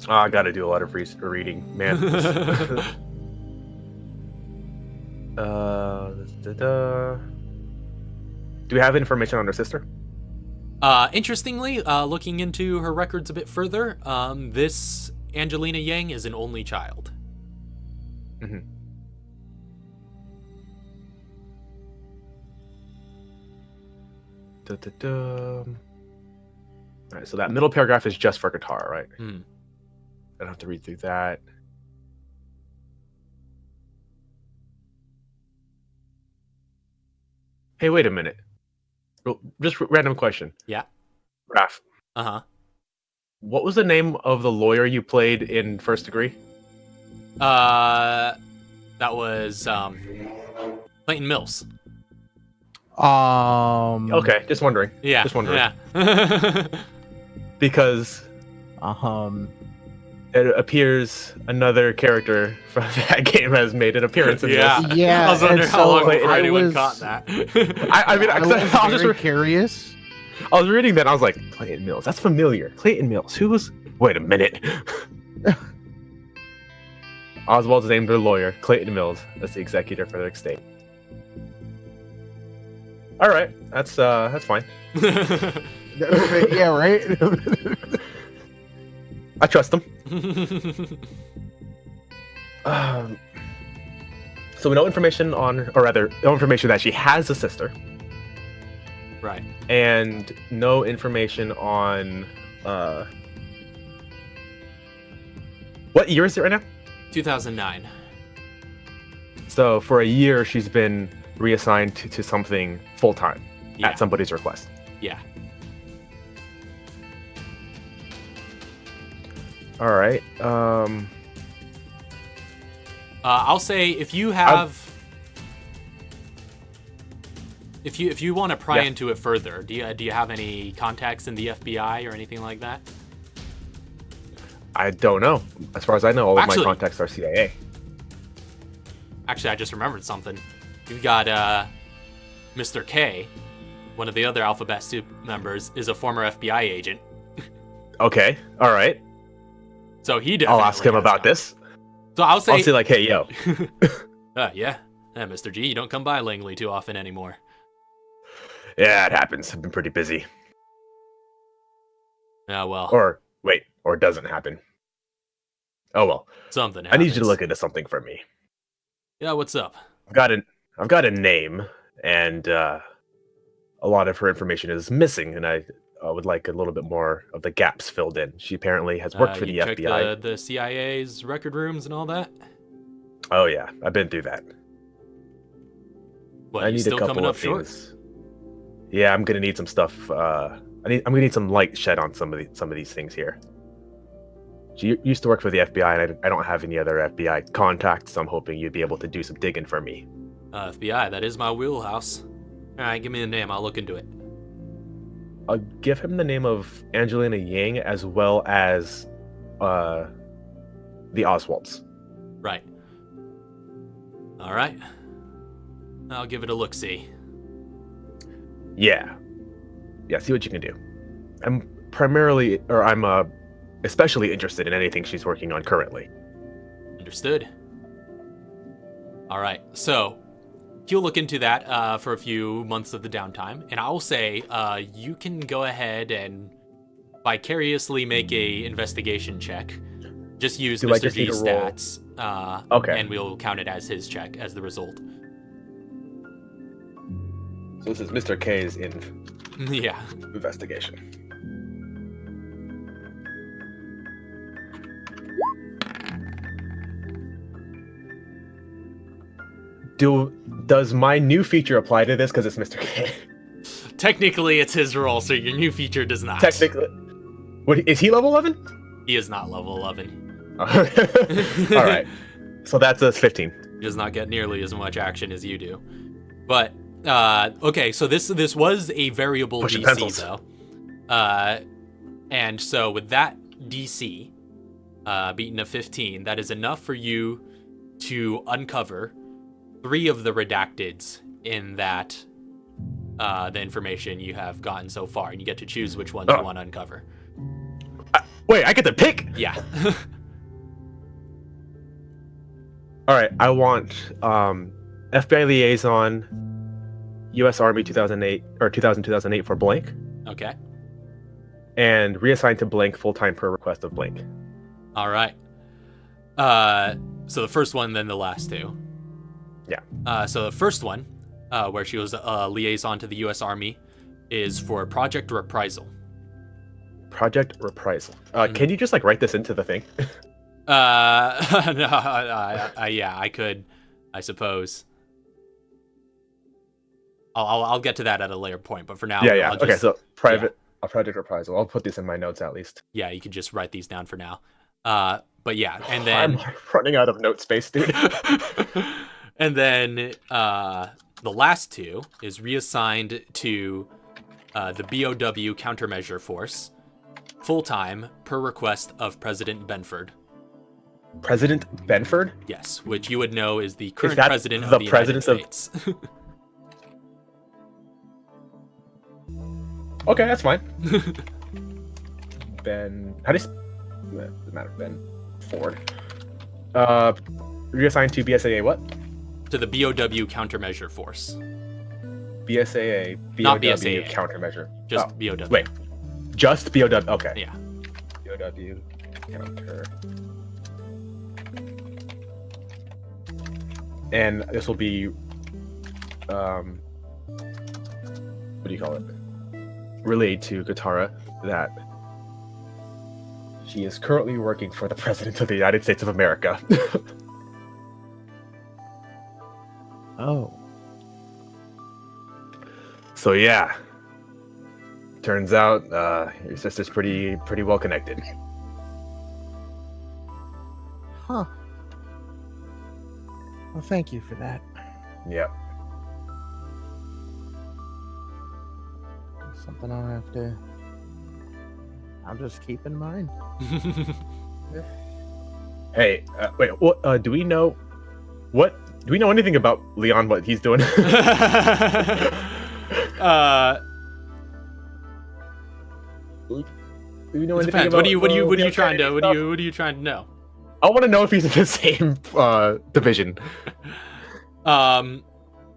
I gotta do a lot of reading, man. Do we have information on her sister? Interestingly, looking into her records a bit further, this Angelina Yang is an only child. Mm-hmm. All right, so that middle paragraph is just for Katara, right? Hmm. I don't have to read through that. Hey, wait a minute. Just random question. Yeah. Raph, Uh-huh. what was the name of the lawyer you played in First Degree? That was, Clayton Mills. Okay, just wondering. Yeah. Just wondering. Yeah. Because it appears another character from that game has made an appearance in Yeah. this. Yeah, I was wondering and how long so before I anyone was- caught that. I mean, I was I was very just curious. I was reading that and I was like, Clayton Mills, that's familiar. Clayton Mills, who was... Wait a minute. Oswald's named their lawyer, Clayton Mills, as the executor for the estate. All right, that's fine. Yeah, right. I trust him. So we know information on, or rather, no information that she has a sister, Right. and no information on what year is it right now? 2009. So for a year, she's been reassigned to something full time Yeah. at somebody's request. Yeah. All right. I'll say if you have, if you want to pry Yeah. into it further, do you have any contacts in the FBI or anything like that? I don't know. As far as I know, all of Actually- my contacts are CIA. Actually, I just remembered something. You've got Mr. K, one of the other Alphabet Soup members, is a former FBI agent. Okay. All right. So he definitely I'll ask him has about contacts. this. So I'll say, I'll say like, hey, yo. yeah, Mr. G, you don't come by Langley too often anymore. Yeah, it happens. I've been pretty busy. Yeah, well, Or wait, or it doesn't happen. Oh well. something I happens. need you to look into something for me. Yeah, what's up? I've got a name, and a lot of her information is missing, and I would like a little bit more of the gaps filled in. She apparently has worked for the you checked FBI. the CIA's record rooms and all that? Oh yeah, I've been through that. What, I you need still a couple coming of up short? things. Yeah, I'm gonna need some stuff. I'm gonna need some light shed on some of these things here. She used to work for the FBI, and I don't have any other FBI contacts, so I'm hoping you'd be able to do some digging for me. FBI, that is my wheelhouse. Alright, give me the name, I'll look into it. give him the name of Angelina Yang as well as the Oswalds. Right. All right. I'll give it a look-see. Yeah. Yeah, see what you can do. I'm especially interested in anything she's working on currently. Understood. All right. So he'll look into that for a few months of the downtime, and I'll say you can go ahead and vicariously make a investigation check. Just use Mr. G's stats, okay, and we'll count it as his check as the result. So this is Mr. K's Yeah. investigation. Does my new feature apply to this because it's Mr. K? Technically, it's his role, so your new feature does not. Technically. What, is he level 11? He is not level 11. All right. So that's a 15. He does not get nearly as much action as you do. But, okay, so this was a variable Pushing DC, pencils. though. And so with that DC, beaten a 15, that is enough for you to uncover 3 of the redacteds in that, the information you have gotten so far. And you get to choose which ones you want to uncover. Wait, I get to pick? Yeah. All right, I want FBI liaison, U.S. Army 2008 or 2008 for blank, Okay. and reassigned to blank full-time per request of blank. All right. So the first one, then the last 2. Yeah. So the first one, where she was a liaison to the U.S. Army, is for Project Reprisal. Project Reprisal. Can you just like write this into the thing? No, yeah, I could, I suppose. I'll get to that at a later point, but for now, Yeah. I'll just, Okay, so a Project Reprisal. I'll put this in my notes at least. yeah, you can just write these down for now. But yeah, and then I'm running out of note space, dude. and then the last 2 is reassigned to the BOW Countermeasure Force, full-time per request of President Benford. President Benford? Yes, which you would know is the current that president the of the United president States. Okay, that's fine. Ben, how do you? Doesn't matter. Ben Ford. Reassigned to BSAA what? To the BOW Countermeasure Force. BSAA. BOW Not BSAA. Countermeasure. Just BOW. Wait, just BOW. Okay. Yeah. BOW counter. And this will be, what do you call it? Relayed to Katara that she is currently working for the President of the United States of America. Oh. So yeah, turns out your sister's pretty well connected. Huh. Well, thank you for that. Yep. Something I'll just keep in mind. Hey, wait. What? Do we know anything about Leon? What he's doing? Do we know it anything depends. about? What are you Leon trying to? Kennedy What stuff? are you trying to know? I want to know if he's in the same division.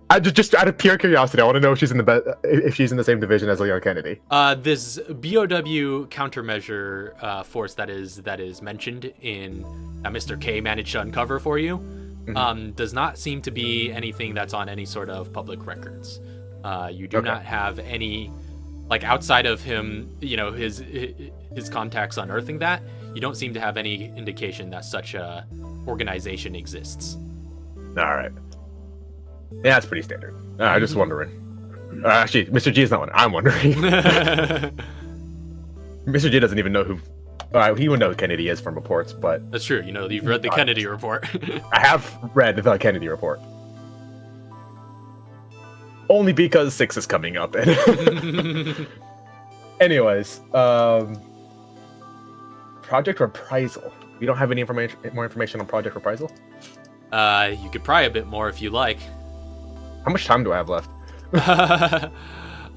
I just out of pure curiosity, I want to know if she's in the same division as Leon Kennedy. This BOW countermeasure force that is mentioned in Mr. K managed to uncover for you, does not seem to be anything that's on any sort of public records. You do not have any, like, outside of him, his contacts unearthing that. You don't seem to have any indication that such a organization exists. All right. Yeah, that's pretty standard. I'm just wondering. Actually, Mr. G is not one. I'm wondering. Mr. G doesn't even know who. He would know who Kennedy is from reports, but That's true. You've read the Kennedy report. I have read the Kennedy report. Only because 6 is coming up. And Anyways, Project Reprisal. We don't have any more information on Project Reprisal. You could pry a bit more if you like. How much time do I have left?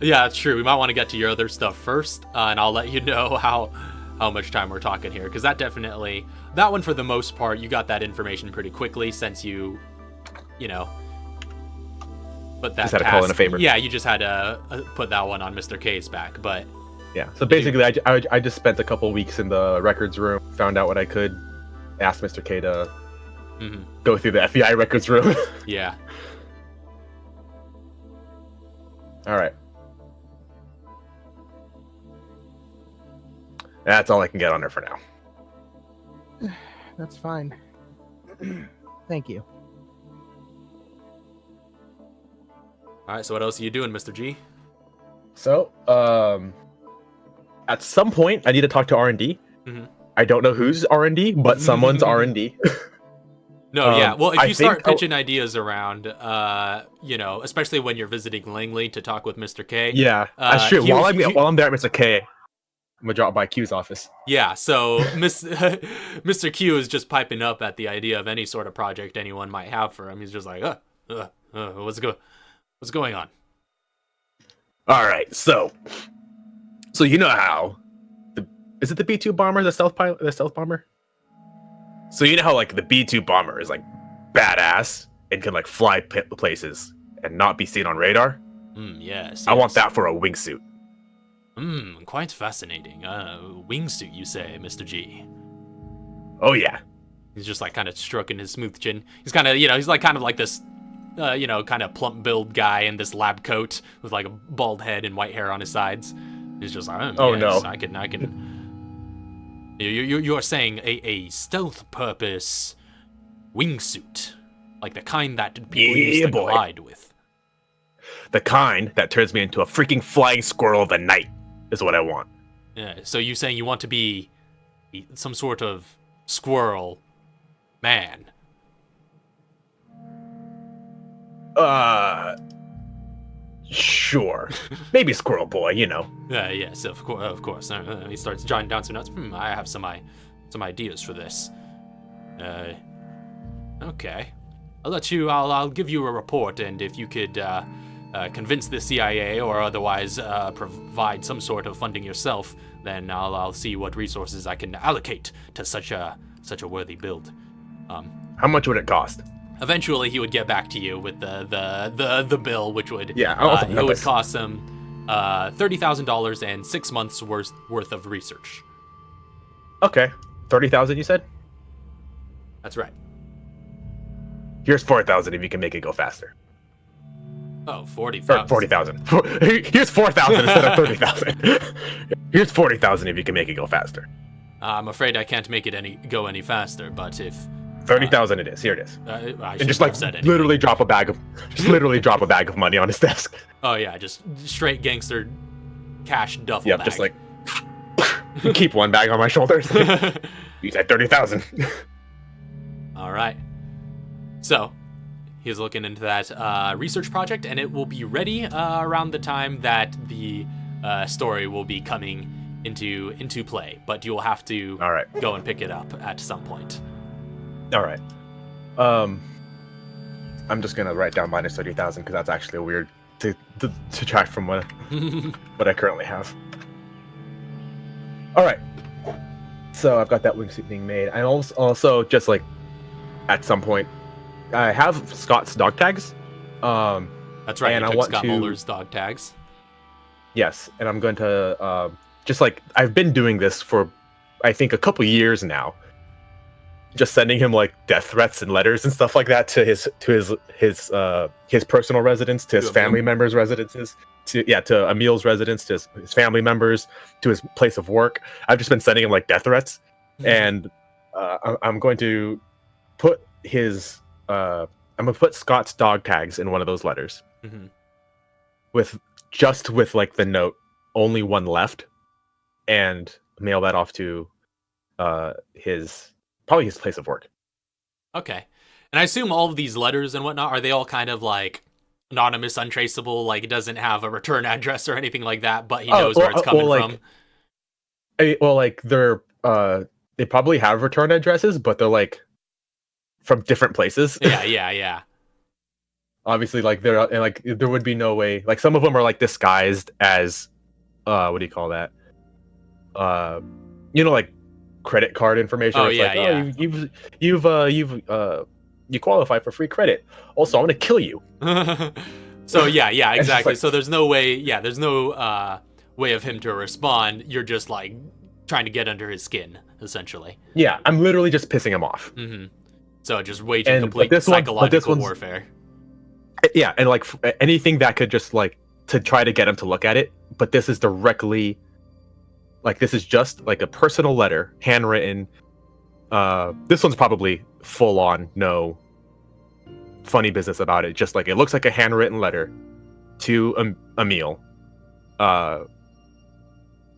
Yeah, it's true. We might want to get to your other stuff first, and I'll let you know how much time we're talking here, because that one for the most part, you got that information pretty quickly since you know, put that just had to call in a favor. Yeah, you just had to put that one on Mr. K's back, but yeah. So basically, I just spent a couple weeks in the records room, found out what I could, asked Mr. K to go through the FBI records room. Yeah. All right. That's all I can get on there for now. That's fine. Thank you. All right, so what else are you doing, Mr. G? So, at some point, I need to talk to R&D. I don't know who's R&D, but someone's R&D. No, yeah. Well, if you start pitching ideas around, especially when you're visiting Langley to talk with Mr. K. Yeah, that's true. While I'm there at Mr. K, I'm gonna drop by Q's office. Yeah, so Mr. Q is just piping up at the idea of any sort of project anyone might have for him. He's just like, what's going on? All right, so you know how is it the B-2 bomber, the stealth bomber? So you know how like the B-2 bomber is like badass and can like fly places and not be seen on radar? Yes. I want that for a wingsuit. Quite fascinating. Wingsuit, you say, Mr. G? Oh yeah. He's just like kind of stroking his smooth chin. He's kind of, he's like kind of like this, kind of plump build guy in this lab coat with like a bald head and white hair on his sides. He's just like, oh yes, no, I can. You're saying a stealth purpose wingsuit, like the kind that people used to glide with. The kind that turns me into a freaking flying squirrel of the night is what I want. Yeah. So you're saying you want to be some sort of squirrel man? Sure. Maybe Squirrel Boy, you know. Yes, of course. He starts jotting down some notes. I have some ideas for this. Okay. I'll give you a report, and if you could convince the CIA or otherwise provide some sort of funding yourself, then I'll see what resources I can allocate to such a worthy build. How much would it cost? Eventually, he would get back to you with the bill, which would it would cost him $30,000 and 6 months worth of research. Okay, 30,000. You said? That's right. Here's 4,000 if you can make it go faster. Oh, 40,000. 40,000. Here's 4,000 instead of 30,000. Here's 40,000 if you can make it go faster. I'm afraid I can't make it go any faster, but if 30,000 it is. Here it is. And just like literally drop a bag of money on his desk. Oh yeah, just straight gangster cash duffel bag. Just like keep one bag on my shoulders. You said 30,000. All right. So he's looking into that research project, and it will be ready around the time that the story will be coming into play. But you will have to go and pick it up at some point. All right. I'm just gonna write down minus 30,000 because that's actually weird to subtract from what I currently have. All right. So I've got that wingsuit being made. I also just like at some point I have Scott's dog tags. That's right. And I want Scott to Muller's dog tags. Yes, and I'm going to just like I've been doing this for I think a couple years now. Just sending him like death threats and letters and stuff like that to his personal residence, to his family members' residences, to Emil's residence, to his family members, to his place of work. I've just been sending him like death threats, and I'm going to put Scott's dog tags in one of those letters, with like the note only one left, and mail that off to probably his place of work. Okay. And I assume all of these letters and whatnot, are they all kind of like anonymous, untraceable, like it doesn't have a return address or anything like that, but he knows where it's coming from. Like they're they probably have return addresses, but they're like from different places. Yeah. Obviously, like there and like there would be no way. Like some of them are like disguised as what do you call that? Like credit card information. Oh, It's yeah, yeah. You qualify for free credit. Also, I'm gonna kill you. So yeah, exactly. like- So there's no way. Yeah, there's no way of him to respond. You're just like trying to get under his skin, essentially. Yeah, I'm literally just pissing him off. So just waging And- complete but this one- but this psychological one's- warfare. Yeah, and like anything that could just like to try to get him to look at it. But this is directly, like this is just like a personal letter, handwritten. This one's probably full on, no funny business about it. Just like it looks like a handwritten letter to Emil,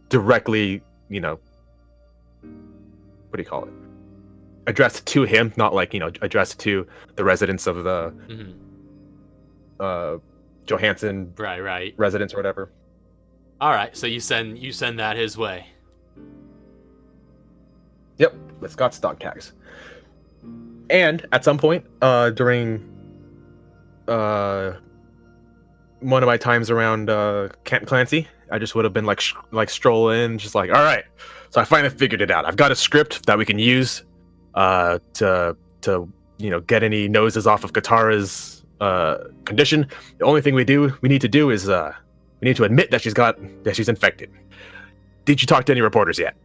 directly, what do you call it? Addressed to him, not like addressed to the residents of the Johansson Right. residence or whatever. All right. So you send that his way. Yep, it's got stock tags. And at some point during one of my times around Camp Clancy, I just would have been like stroll in, just like, all right. So I finally figured it out. I've got a script that we can use to get any noses off of Katara's condition. The only thing we need to do is we need to admit that she's infected. Did you talk to any reporters yet?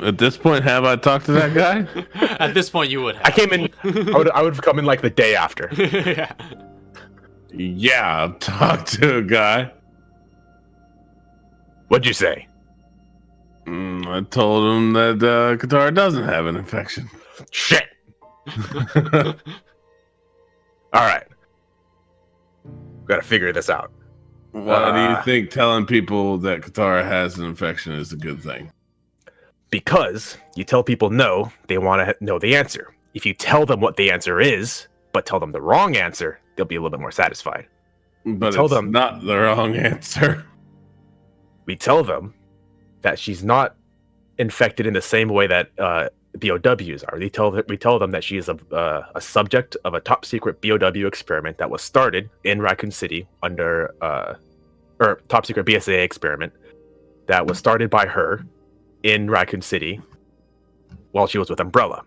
At this point, have I talked to that guy? At this point, you would have. I came in. I would have come in like the day after. Yeah. Yeah, I've talked to a guy. What'd you say? I told him that Katara doesn't have an infection. Shit. All right. Got to figure this out. Why do you think telling people that Katara has an infection is a good thing? Because you tell people no, they want to know the answer. If you tell them what the answer is, but tell them the wrong answer, they'll be a little bit more satisfied. But Tell it's them- not the wrong answer. We tell them that she's not infected in the same way that BOWs are. We tell them that she is a subject of a top secret BOW experiment that was started in Raccoon City under or top secret BSAA experiment that was started by her in Raccoon City while she was with Umbrella.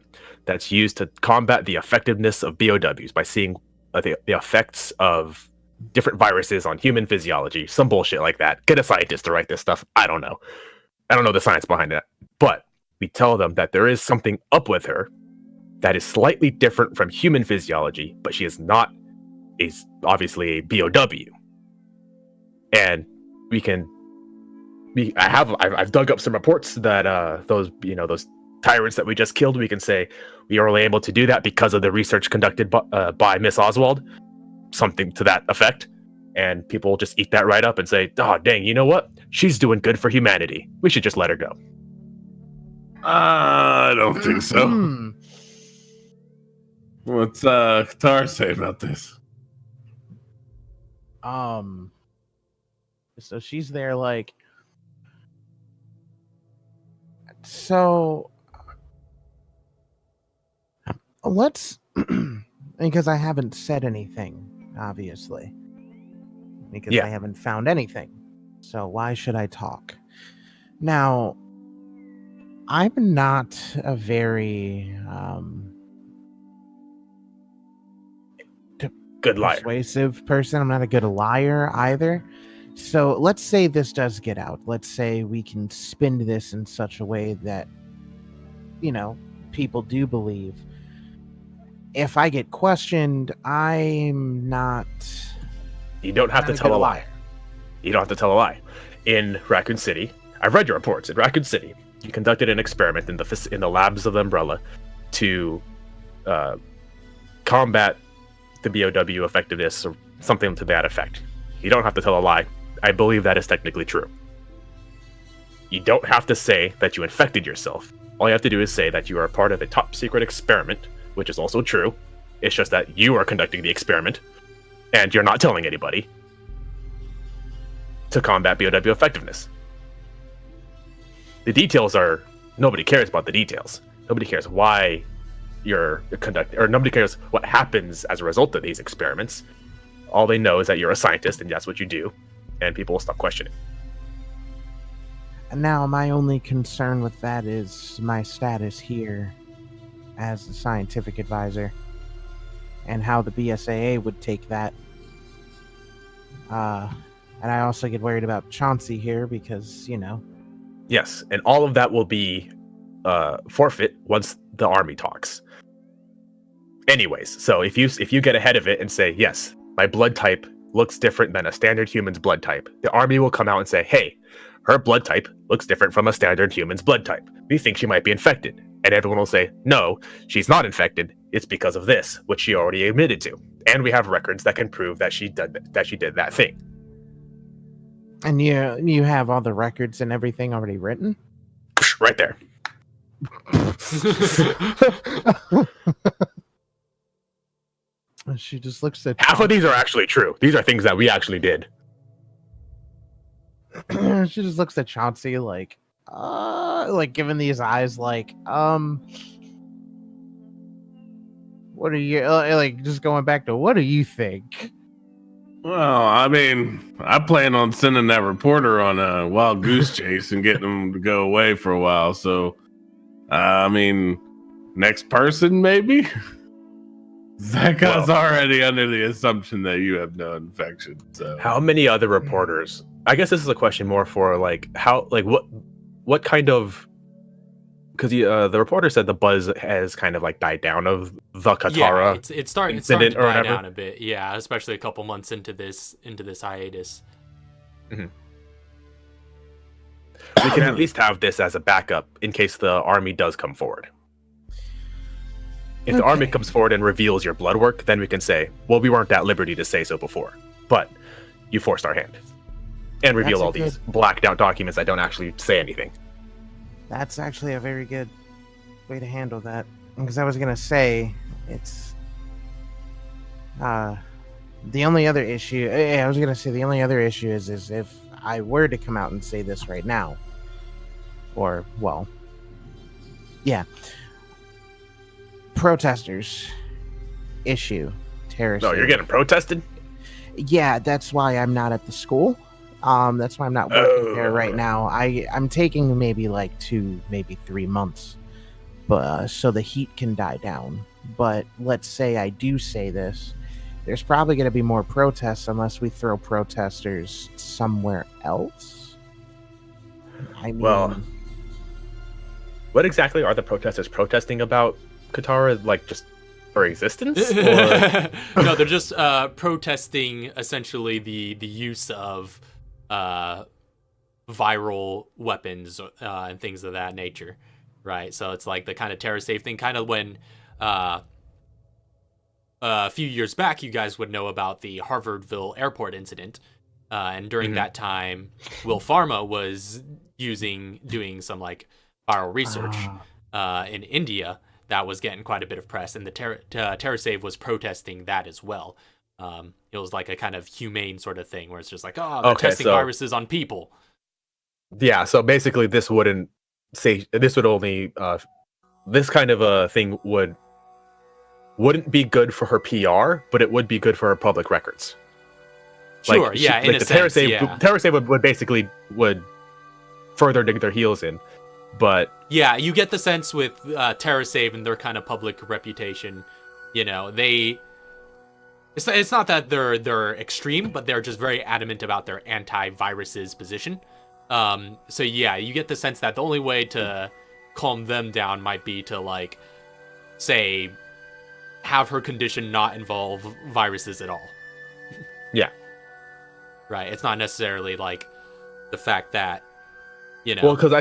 That's used to combat the effectiveness of BOWs by seeing the effects of different viruses on human physiology, some bullshit like that. Get a scientist to write this stuff. I don't know the science behind it, but we tell them that there is something up with her that is slightly different from human physiology, but she is not obviously a BOW. And I've dug up some reports that those tyrants that we just killed, we can say we are only able to do that because of the research conducted by Miss Oswald, something to that effect. And people will just eat that right up and say, oh, dang, you know what? She's doing good for humanity. We should just let her go. I don't think so. What's Katara say about this? So she's there like, so let's, because I haven't said anything, obviously, because Yeah. I haven't found anything. So why should I talk? Now, I'm not a very Good liar. persuasive person. I'm not a good liar either. So let's say this does get out. Let's say we can spin this in such a way that, people do believe. If I get questioned, I'm not. You don't have to not a tell good a lie. liar. You don't have to tell a lie. In Raccoon City, I've read your reports. In Raccoon City, you conducted an experiment in the labs of the Umbrella to combat the BOW effectiveness or something to that effect. You don't have to tell a lie. I believe that is technically true. You don't have to say that you infected yourself. All you have to do is say that you are a part of a top secret experiment, which is also true, It's just that you are conducting the experiment, and you're not telling anybody to combat BOW effectiveness. The details are, nobody cares about the details. Nobody cares why you're conducting, or nobody cares what happens as a result of these experiments. All they know is that you're a scientist and that's what you do, and people will stop questioning. And now my only concern with that is my status here as the scientific advisor and how the BSAA would take that. And I also get worried about Chauncey here because, you know. Yes, and all of that will be forfeit once the army talks. Anyways, so if you get ahead of it and say, yes, my blood type looks different than a standard human's blood type, the army will come out and say, hey, her blood type looks different from a standard human's blood type. We think she might be infected. And everyone will say, no, she's not infected. It's because of this, which she already admitted to. And we have records that can prove that she did that thing. And you have all the records and everything already written? Right there. She just looks at half of these are actually true. These are things that we actually did. She just looks at Chauncey like giving these eyes like, what are you, like, just going back to, what do you think? Well, I mean, I plan on sending that reporter on a wild goose chase and getting him to go away for a while. So, I mean, next person, maybe? Zeka's already under the assumption that you have no infection. So, how many other reporters? I guess this is a question more for like how, like what kind of, because the reporter said the buzz has kind of like died down of the Katara. Yeah, it's starting to die down a bit. Yeah, especially a couple months into this hiatus. Mm-hmm. We can at least have this as a backup in case the army does come forward. If the army comes forward and reveals your blood work, then we can say, well, we weren't at liberty to say so before, but you forced our hand. And reveal all these blacked out documents that don't actually say anything. That's actually a very good way to handle that. Because I was going to say, it's... the only other issue... I was going to say the only other issue is if I were to come out and say this right now. Or, well... Yeah. Protesters issue terrorist. No, you're getting protested? Yeah, that's why I'm not at the school. That's why I'm not working there right now. I'm taking maybe like 2, maybe 3 months, but so the heat can die down. But let's say I do say this, there's probably going to be more protests unless we throw protesters somewhere else. I mean, well, what exactly are the protesters protesting about, Katara? Like just her existence? Or... No, they're just protesting essentially the use of viral weapons and things of that nature, right? So it's like the kind of terror safe thing, kind of when a few years back you guys would know about the Harvardville airport incident, and during that time Will Pharma was doing some like viral research in India that was getting quite a bit of press, and the TerraSave was protesting that as well. It was like a kind of humane sort of thing where it's just like, oh, they're testing viruses on people. Yeah, so basically this wouldn't say, this would only, this kind of a thing wouldn't be good for her PR, but it would be good for her public records. Sure, like, yeah, in a sense, TerraSave would basically further dig their heels in. But yeah, you get the sense with TerraSave and their kind of public reputation, you know, it's not that they're extreme, but they're just very adamant about their anti-viruses position. So yeah, you get the sense that the only way to calm them down might be to, like, say, have her condition not involve viruses at all. Yeah. Right. It's not necessarily like the fact that, you know. Well, because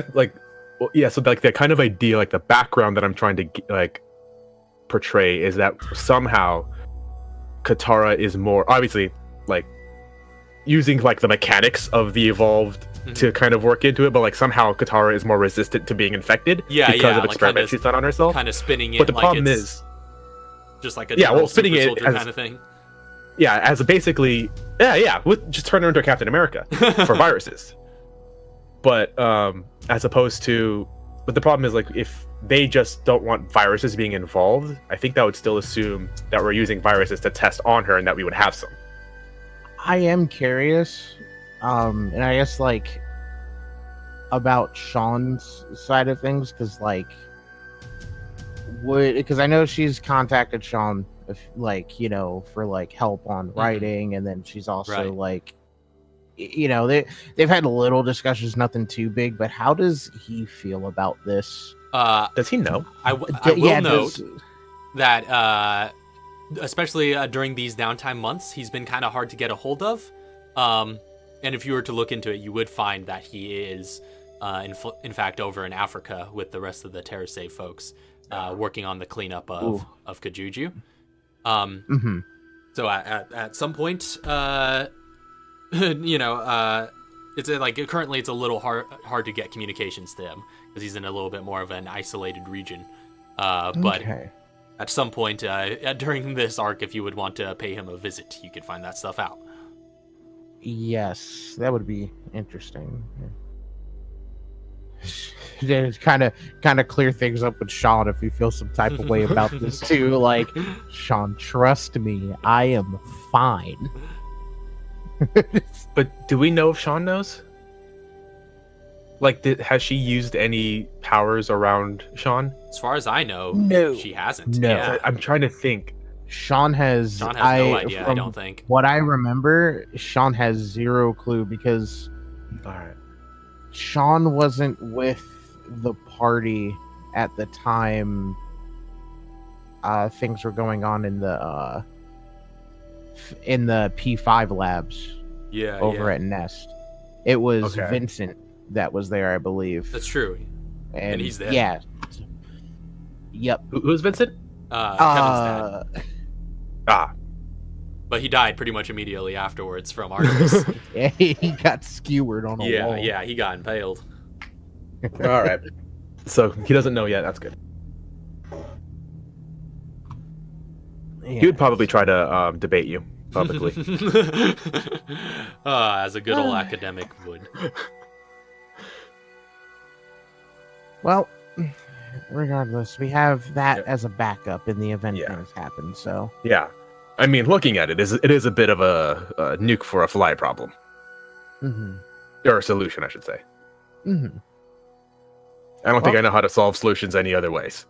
so like the kind of idea, like the background that I'm trying to like portray is that somehow Katara is more obviously like using like the mechanics of the evolved to kind of work into it, but like somehow Katara is more resistant to being infected because of experiments she's done on herself. Kind of spinning it. But the problem is Just like a Yeah, well, super fitting it soldier as- kind of thing. Yeah, as a basically, just turn her into a Captain America for viruses. But as opposed to, but the problem is like if they just don't want viruses being involved, I think that would still assume that we're using viruses to test on her and that we would have some. I am curious, and I guess like about Sean's side of things, because like because I know she's contacted Sean, if, like, you know, for like help on writing, and then she's also like, you know, they've had little discussions, nothing too big. But how does he feel about this? Does he know? I will note that especially during these downtime months, he's been kind of hard to get a hold of. And if you were to look into it, you would find that he is, in fact, over in Africa with the rest of the TerraSave folks, working on the cleanup of Kajuju. So at some point, you know, it's like currently it's a little hard to get communications to him because he's in a little bit more of an isolated region. But at some point during this arc, if you would want to pay him a visit, you could find that stuff out. Yes, that would be interesting. Just kind of clear things up with Sean if you feel some type of way about this too. Like, Sean, trust me, I am fine. But do we know if Sean knows? Like, has she used any powers around Sean? As far as I know, No. she hasn't. No. Yeah. I'm trying to think. Sean has no idea, I from don't think. What I remember, Sean has zero clue because All right. Sean wasn't with the party at the time things were going on in the P5 labs over at Nest. It was Vincent that was there, I believe. That's true. And he's there. Yeah. Yep. Who's Vincent? Kevin's dad. Ah. But he died pretty much immediately afterwards from Artemis. Yeah, he got skewered on a wall. Yeah, he got impaled. All right. So he doesn't know yet. That's good. Yeah. He would probably try to debate you publicly. As a good old academic would. Well, regardless, we have that as a backup in the event things happen. So Yeah. I mean, looking at it is a bit of a nuke for a fly problem. Or a solution, I should say. I don't think I know how to solve solutions any other ways.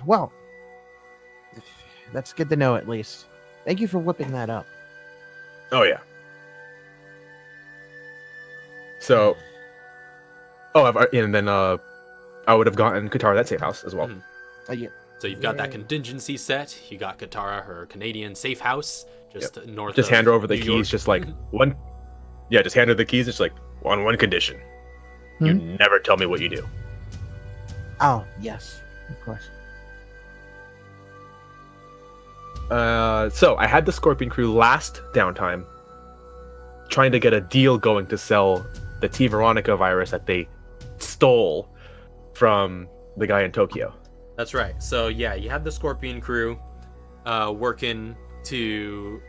Well, that's good to know at least. Thank you for whipping that up. Oh, yeah. So, and then I would have gotten Katara that safe house as well. Yeah. So you've got that contingency set. You got Katara, her Canadian safe house, just north. Just of hand her over the New keys, York. just like one. Yeah, just hand her the keys. It's like on one condition: you never tell me what you do. Oh yes, of course. So I had the Scorpion crew last downtime, trying to get a deal going to sell the T Veronica virus that they stole from the guy in Tokyo. That's right. So yeah, you had the Scorpion crew working to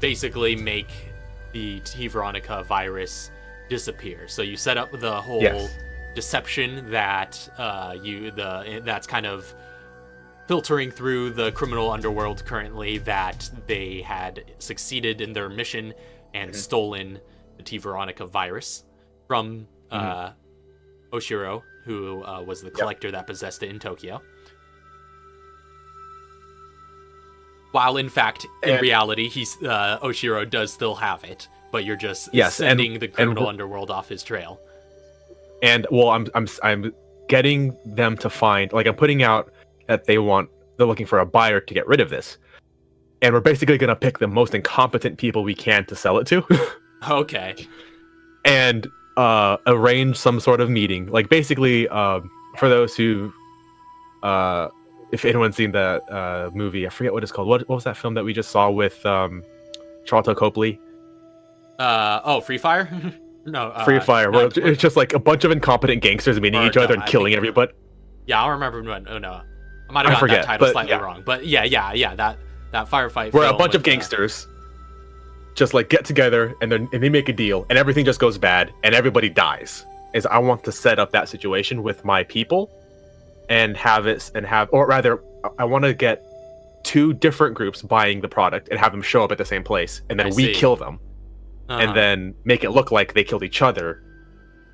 basically make the T Veronica virus disappear. So you set up the whole deception that that's kind of filtering through the criminal underworld currently, that they had succeeded in their mission and stolen the T Veronica virus from Oshiro, who was the collector that possessed it in Tokyo. While in fact, in reality, Oshiro does still have it, but you're just sending the criminal underworld off his trail. And well, I'm getting them to find, like, I'm putting out that they're looking for a buyer to get rid of this, and we're basically gonna pick the most incompetent people we can to sell it to. Okay. And arrange some sort of meeting, like basically for those who if anyone's seen the movie, I forget what it's called. What was that film that we just saw with Charlton Copley? Free Fire? No, Free Fire. Where it's just like a bunch of incompetent gangsters meeting each other and killing everybody. Yeah, I don't remember when. Oh no, I might have I got forget, that title but slightly yeah. wrong. But yeah. That firefight. Where a film bunch of with, gangsters just like get together and they make a deal and everything just goes bad and everybody dies. Is I want to set up that situation with my people and or rather I want to get 2 different groups buying the product and have them show up at the same place, and then I we see. kill them, and then make it look like they killed each other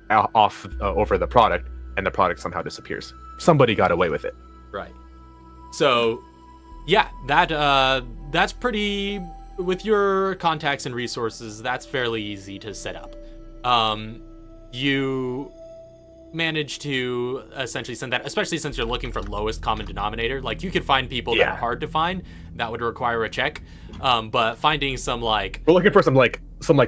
over the product, and the product somehow disappears. Somebody got away with it. Right. So, yeah, that's pretty, with your contacts and resources, that's fairly easy to set up. You manage to essentially send that, especially since you're looking for lowest common denominator. Like, you could find people that are hard to find, that would require a check. But finding some like, we're looking for some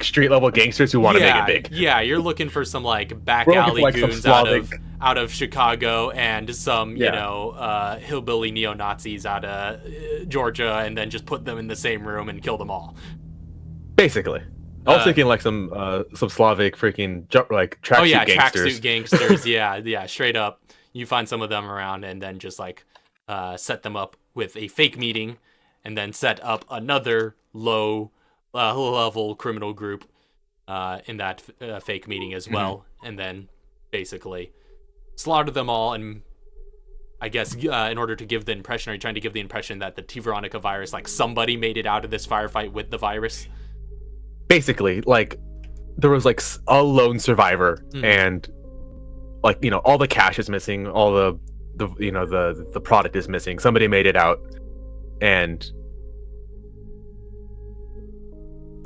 street level gangsters who want to make it big. Yeah, you're looking for some like back We're looking alley for, like, some goons Slavic- out of Chicago and some hillbilly neo-Nazis out of Georgia, and then just put them in the same room and kill them all. Basically. I was thinking like some Slavic freaking tracksuit gangsters. Tracksuit gangsters. yeah, straight up. You find some of them around, and then just like set them up with a fake meeting, and then set up another low level criminal group in that fake meeting as well, and then basically slaughter them all. And I guess in order to give the impression, are you trying to give the impression that the T. Veronica virus, like somebody made it out of this firefight with the virus? Basically, like there was like a lone survivor, and like all the cash is missing, all the product is missing. Somebody made it out and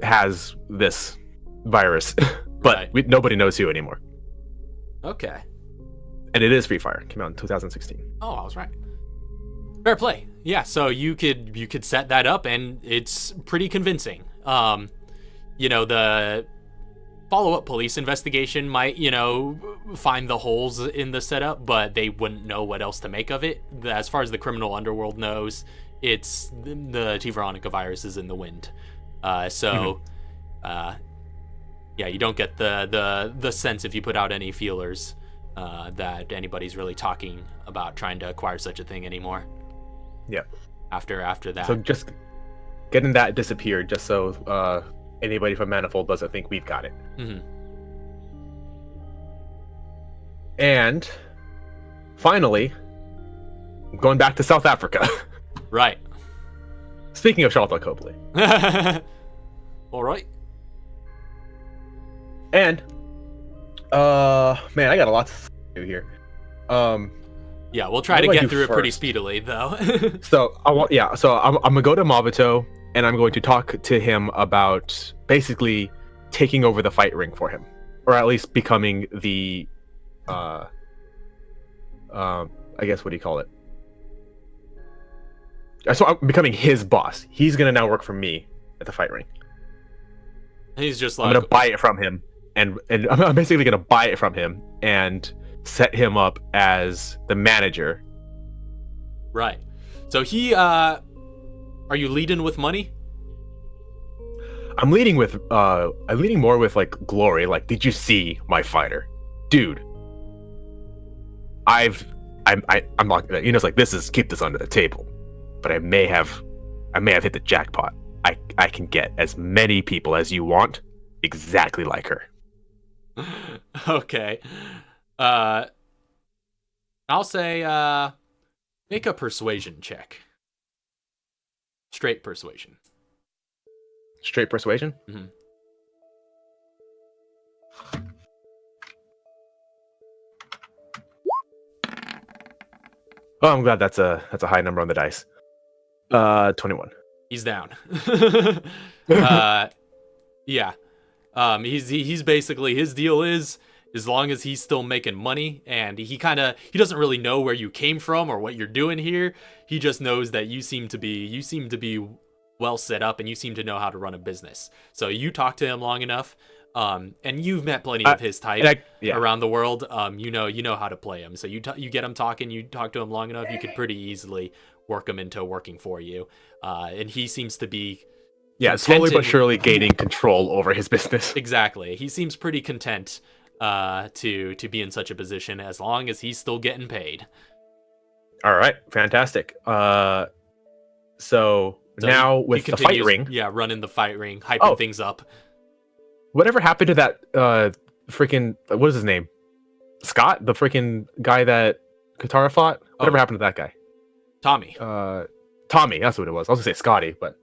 has this virus, but nobody knows who anymore. Okay. And it is Free Fire. Came out in 2016. Oh, I was right. Fair play. Yeah, so you could set that up, and it's pretty convincing. The follow-up police investigation might, find the holes in the setup, but they wouldn't know what else to make of it. As far as the criminal underworld knows, it's the T. Veronica virus is in the wind. You don't get the sense, if you put out any feelers, that anybody's really talking about trying to acquire such a thing anymore. Yeah. After that. So just getting that disappeared, just so anybody from Manifold doesn't think we've got it. And finally, going back to South Africa. Right. Speaking of Charlotte Copley. All right. And man, I got a lot to do here. Yeah, we'll try to get through it pretty speedily, though. So I'm gonna go to Mabuto, and I'm going to talk to him about basically taking over the fight ring for him, or at least becoming the, I guess, what do you call it? So I'm becoming his boss. He's gonna now work for me at the fight ring. And he's just like, I'm gonna buy it from him, and I'm basically gonna buy it from him and set him up as the manager. Right. So he, are you leading with money? I'm leading more with like glory. Like, did you see my fighter, dude? I'm not, it's like, this is, keep this under the table, but I may have hit the jackpot. I can get as many people as you want exactly like her. Okay. I'll say make a persuasion check. Straight persuasion. Straight persuasion? Mm-hmm. Oh, I'm glad that's a high number on the dice. 21. He's down. Yeah. He's basically, his deal is, as long as he's still making money, and he doesn't really know where you came from or what you're doing here. He just knows that you seem to be well set up, and you seem to know how to run a business. So you talk to him long enough, and you've met plenty of his type around the world. You know how to play him. So you get him talking, you talk to him long enough, you could pretty easily work him into working for you. And he seems to be slowly but surely gaining control over his business. Exactly. He seems pretty content to be in such a position as long as he's still getting paid. All right, fantastic. So now he with the fight continues, ring, yeah, running the fight ring, hyping things up. whatever happened to that freaking what is his name? Scott, the freaking guy that Katara fought. Whatever happened to that guy? Tommy. Tommy, that's what it was. I was gonna say Scotty, but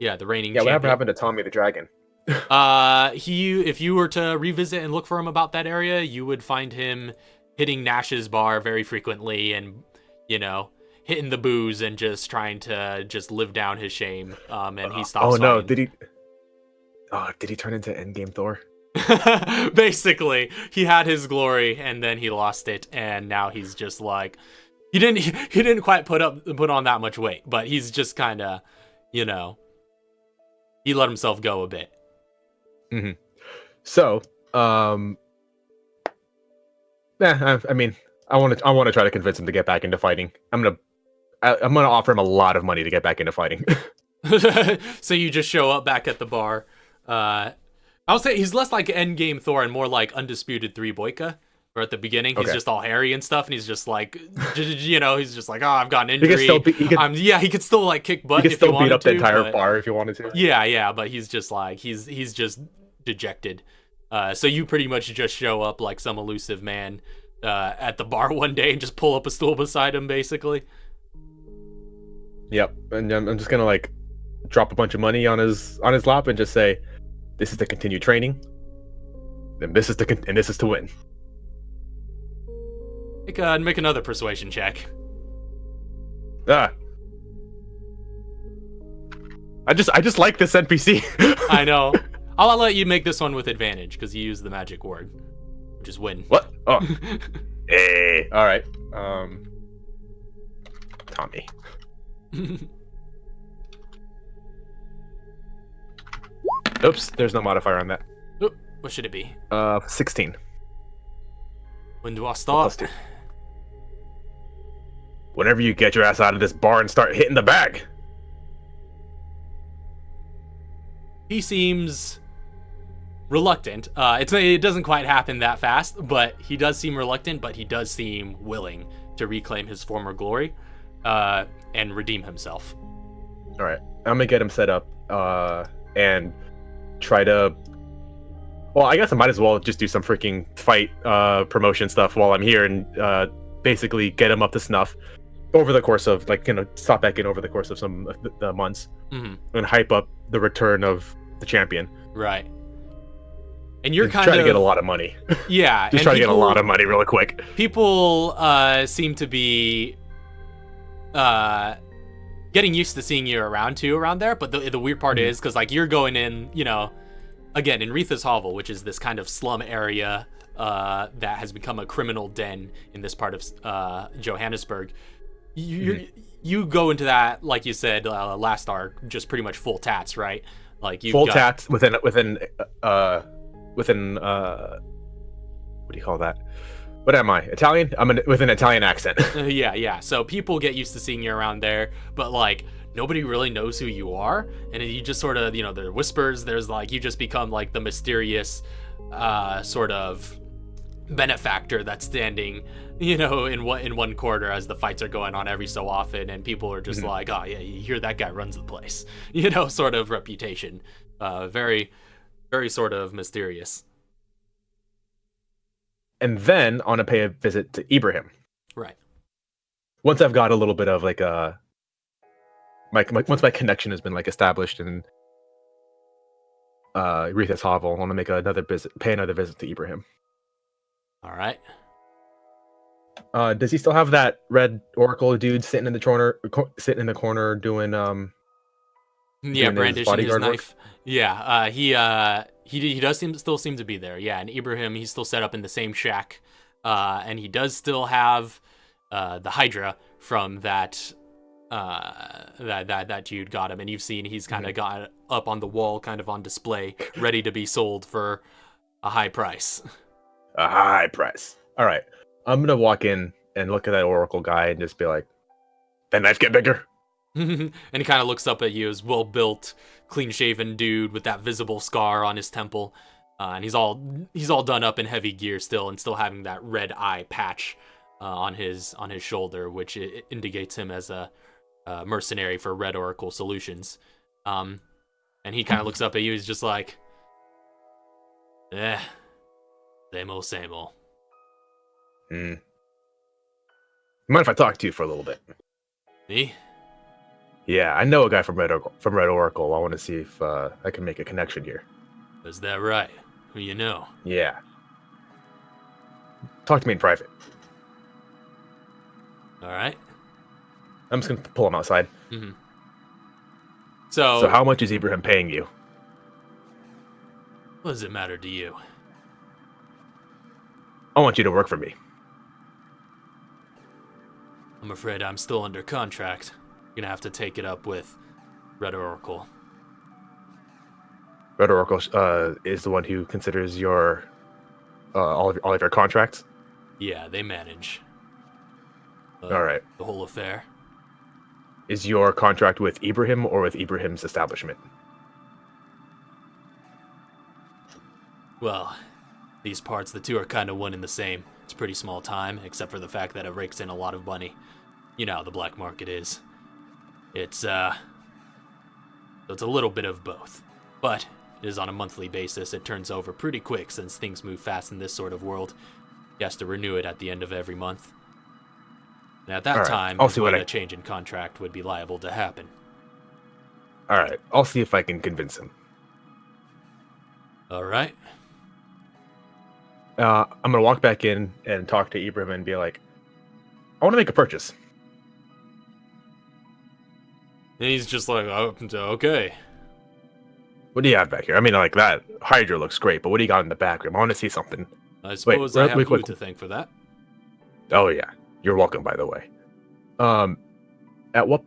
Yeah, the reigning yeah, whatever champion. happened to Tommy the Dragon? If you were to revisit and look for him about that area, you would find him hitting Nash's bar very frequently and, you know, hitting the booze and just trying to just live down his shame. And he stops. Oh no, fighting. did he? Oh, did he turn into Endgame Thor? Basically, he had his glory and then he lost it, and now he's just like he didn't quite put on that much weight, but he's just kind of, you know, he let himself go a bit. Mm-hmm. So, I mean, I want to try to convince him to get back into fighting. I'm gonna offer him a lot of money to get back into fighting. So you just show up back at the bar. I would say he's less like Endgame Thor and more like Undisputed 3 Boyka. Where at the beginning he's just all hairy and stuff, and he's just like, you know, he's just like, oh, I've got an injury. He could still like kick butt. He could still beat up the entire but, bar if you wanted to. Yeah, but he's just like he's just dejected. So you pretty much just show up like some elusive man at the bar one day and just pull up a stool beside him, basically. Yep, and I'm just gonna like drop a bunch of money on his lap and just say, "This is to continue training, and this is to win." Make another persuasion check. I just like this NPC. I know. I'll let you make this one with advantage because you use the magic word, which is win. What? Oh, hey. All right. Tommy. Oops, there's no modifier on that. Oop, what should it be? 16. When do I start? +2. Whenever you get your ass out of this bar and start hitting the bag. He seems reluctant. It doesn't quite happen that fast, but he does seem reluctant, but he does seem willing to reclaim his former glory and redeem himself. All right, I'm gonna get him set up and try to. Well, I guess I might as well just do some freaking fight promotion stuff while I'm here and basically get him up to snuff over the course of stop back in over the course of some of the months and hype up the return of the champion. Right. And you're trying to get a lot of money. Yeah. Just trying to get a lot of money really quick. People seem to be getting used to seeing you around there, but the weird part is because like you're going in, you know, again in Retha's Hovel, which is this kind of slum area that has become a criminal den in this part of Johannesburg. You go into that, like you said last arc, just pretty much full tats, right? Like you tats within what do you call that? What am I? Italian? I'm with an Italian accent. Yeah. So people get used to seeing you around there, but like nobody really knows who you are, and you just sort of, you know, there are whispers. There's like you just become like the mysterious sort of benefactor that's standing, you know, in one corner as the fights are going on every so often, and people are just like, oh yeah, you hear that guy runs the place, you know, sort of reputation. Very, very sort of mysterious. And then I want to pay a visit to Ibrahim. Right. Once I've got a little bit of like once my connection has been like established in Retha's Hovel, I want to make pay another visit to Ibrahim. All right. Does he still have that red oracle dude sitting in the corner doing brandishing his knife work? Yeah, he does still seem to be there. Yeah, and Ibrahim, he's still set up in the same shack, and he does still have the Hydra from that dude got him, and you've seen he's kind of got up on the wall, kind of on display, ready to be sold for a high price. A high price. All right, I'm gonna walk in and look at that oracle guy and just be like, "That knife get bigger." And he kind of looks up at you, as well-built, clean-shaven dude with that visible scar on his temple, and he's all done up in heavy gear still, and still having that red eye patch on his shoulder, which indicates him as a mercenary for Red Oracle Solutions. And he kind of looks up at you. He's just like, same old, same old. Mind if I talk to you for a little bit? Me? Yeah, I know a guy from Red Oracle. I want to see if I can make a connection here. Is that right? Who you know? Yeah. Talk to me in private. All right. I'm just gonna pull him outside. Mm-hmm. So how much is Ibrahim paying you? What does it matter to you? I want you to work for me. I'm afraid I'm still under contract. You're gonna have to take it up with Red Oracle. Red Oracle is the one who considers your all of your contracts. Yeah, they manage. All right. The whole affair. Is your contract with Ibrahim or with Ibrahim's establishment? Well, these parts, the two are kind of one and the same. It's pretty small time, except for the fact that it rakes in a lot of money. You know how the black market is. It's a little bit of both. But it is on a monthly basis. It turns over pretty quick since things move fast in this sort of world. He has to renew it at the end of every month. And at that time, I'll see what a change in contract would be liable to happen. All right, I'll see if I can convince him. All right. I'm gonna walk back in and talk to Ibrahim and be like, I want to make a purchase. And he's just like, oh, okay. What do you have back here? I mean, like, that Hydra looks great, but what do you got in the back room? I want to see something. I suppose I have you to thank for that. Oh yeah, you're welcome. By the way, at what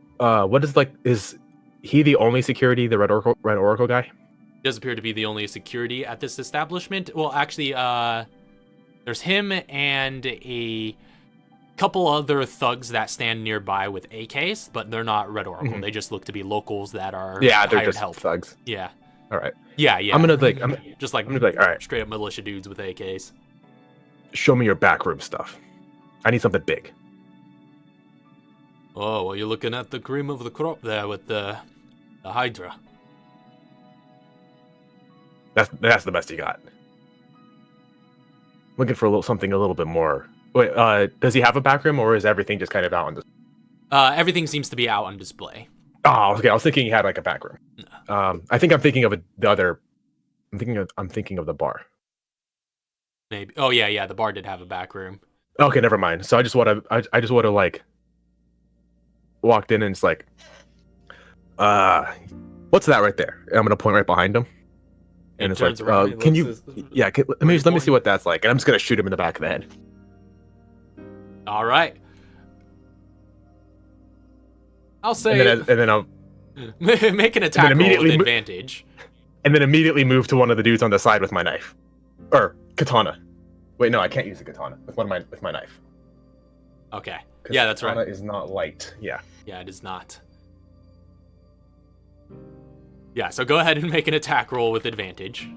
is he the only security, the Red Oracle guy? He does appear to be the only security at this establishment. Well, actually, there's him and a couple other thugs that stand nearby with AKs, but they're not Red Oracle. Mm-hmm. They just look to be locals that are they're hired just help. thugs. Yeah. All right. Yeah. I'm gonna like, all right, straight up militia dudes with AKs. show me your backroom stuff. I need something big. Oh, well, you're looking at the cream of the crop there with the Hydra. That's the best you got. Looking for something a little bit more. Wait, does he have a backroom, or is everything just kind of out on display? Everything seems to be out on display. Oh, okay. I was thinking he had like a backroom. No. I think I'm thinking of the other. I'm thinking of the bar. Maybe. Oh yeah. The bar did have a back room. Okay, never mind. So I just want to like walked in and it's like, what's that right there? And I'm gonna point right behind him. And it's like, can you? Yeah, let me see what that's like. And I'm just gonna shoot him in the back of the head. All right. I'll say. And then I'll make an attack roll with advantage. And then immediately move to one of the dudes on the side with my knife, or katana. Wait, no, I can't use a katana with my knife. Okay. Yeah, that's right. Katana is not light. Yeah. Yeah, it is not. Yeah, so go ahead and make an attack roll with advantage.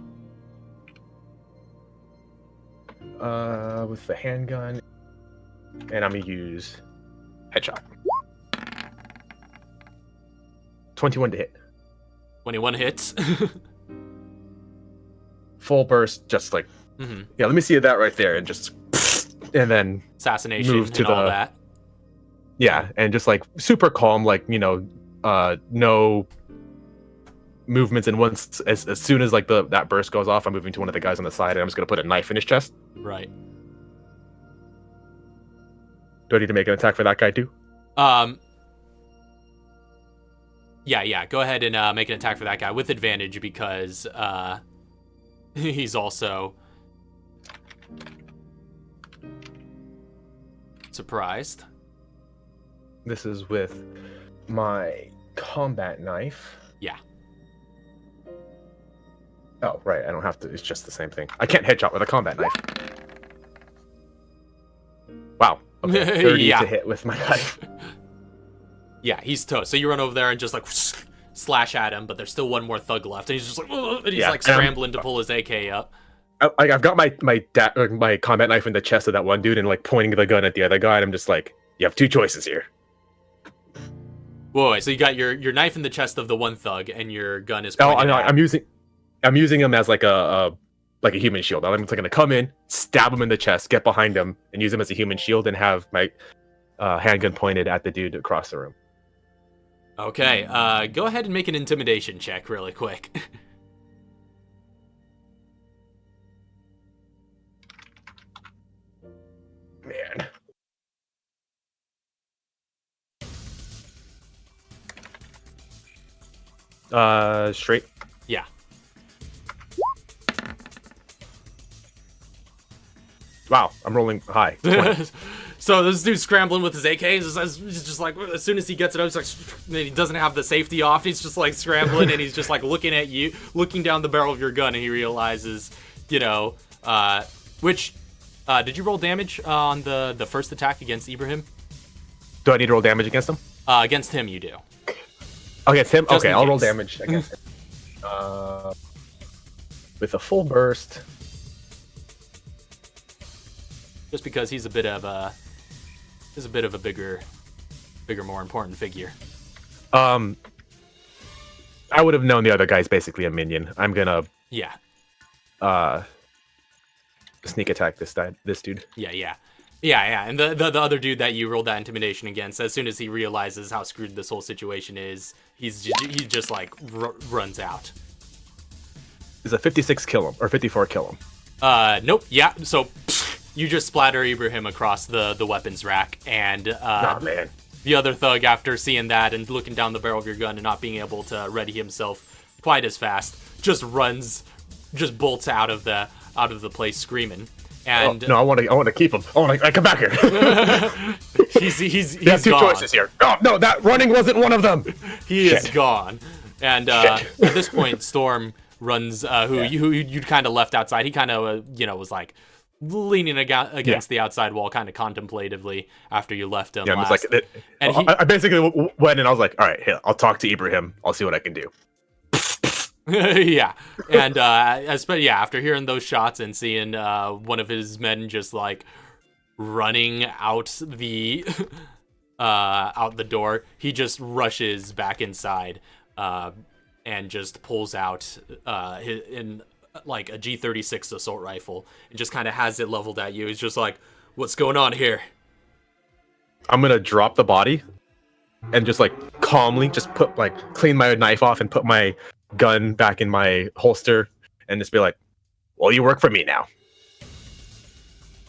With the handgun, and I'm gonna use headshot. 21 to hit. 21 hits. Full burst, just like. Mm-hmm. Yeah, let me see that right there, and just, and then assassination move to and all that. Yeah, and just like super calm, like no movements. And once as soon as like that burst goes off, I'm moving to one of the guys on the side, and I'm just gonna put a knife in his chest. Right. Do I need to make an attack for that guy too? Yeah. Go ahead and make an attack for that guy with advantage because he's also surprised. This is with my combat knife. Yeah. Oh, right. I don't have to. It's just the same thing. I can't headshot with a combat knife. Wow. Okay. 30 Yeah. to hit with my knife. Yeah, he's toast. So you run over there and just like slash at him, but there's still one more thug left, and he's just like, and he's like scrambling to pull his AK up. I've got my combat knife in the chest of that one dude and like pointing the gun at the other guy, and I'm just like, you have two choices here. Whoa, so you got your knife in the chest of the one thug, and your gun is Oh, pointed at... I'm using him as like a human shield. I'm just gonna come in, stab him in the chest, get behind him, and use him as a human shield, and have my handgun pointed at the dude across the room. Okay, go ahead and make an intimidation check really quick. Man. Straight. Yeah. Wow, I'm rolling high. 20. So this dude's scrambling with his AK. He's just like, as soon as he gets it up, he's like, he doesn't have the safety off. He's just like scrambling, and he's just like looking at you, looking down the barrel of your gun, and he realizes, did you roll damage on the first attack against Ibrahim? Do I need to roll damage against him? Against him, you do. Against him? Just Okay, in I'll roll case. damage against him. With a full burst. Just because he's a bit of a bigger, more important figure. I would have known the other guy's basically a minion. I'm gonna sneak attack this dude. Yeah. And the other dude that you rolled that intimidation against, as soon as he realizes how screwed this whole situation is, he just like runs out. Is a 56 kill him or 54 kill him? Nope. Yeah. So you just splatter Ibrahim across the weapons rack, and Oh man. the other thug, after seeing that and looking down the barrel of your gun and not being able to ready himself quite as fast, just bolts out of the place screaming. And no, I want to keep him. I come back here. he's You have two gone. choices here. Oh no, that running wasn't one of them. He is Shit. gone. And at this point, Storm runs, who you'd kind of left outside. He kind of was like leaning against the outside wall, kind of contemplatively after you left him. Yeah, last. it's like, And I basically went and I was like, all right, here, I'll talk to Ibrahim. I'll see what I can do. yeah, and after hearing those shots and seeing one of his men just like running out the door, he just rushes back inside and just pulls out in like a G36 assault rifle and just kind of has it leveled at you. He's just like, "What's going on here?" I'm gonna drop the body and just like calmly just clean my knife off and put my gun back in my holster and just be like, well, you work for me now.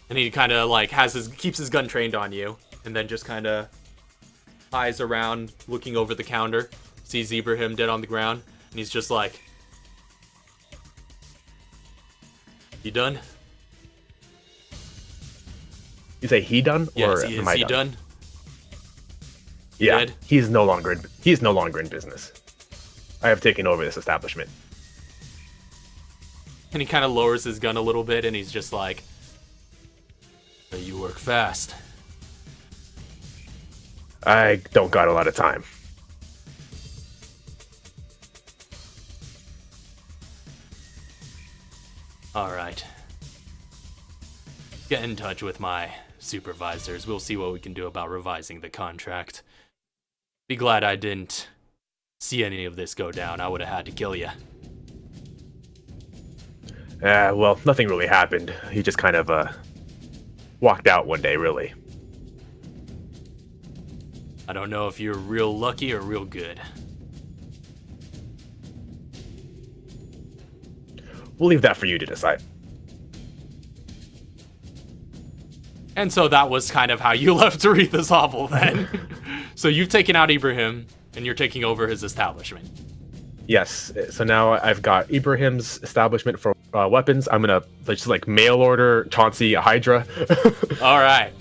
And he kind of like keeps his gun trained on you, and then just kind of eyes around, looking over the counter, sees Ibrahim dead on the ground, and he's just like, "You done?" You say he done or Yes, am I is he done? done? Yeah, Dead? he's no longer in business. I have taken over this establishment. And he kind of lowers his gun a little bit, and he's just like, "You work fast." I don't got a lot of time. All right. Get in touch with my supervisors. We'll see what we can do about revising the contract. Be glad I didn't see any of this go down. I would have had to kill you. Well, nothing really happened. He just kind of walked out one day, really. I don't know if you're real lucky or real good. We'll leave that for you to decide. And so that was kind of how you left Aretha's hovel then. So you've taken out Ibrahim, and you're taking over his establishment. Yes. So now I've got Ibrahim's establishment for weapons. I'm gonna just mail order Chauncey a Hydra. All right.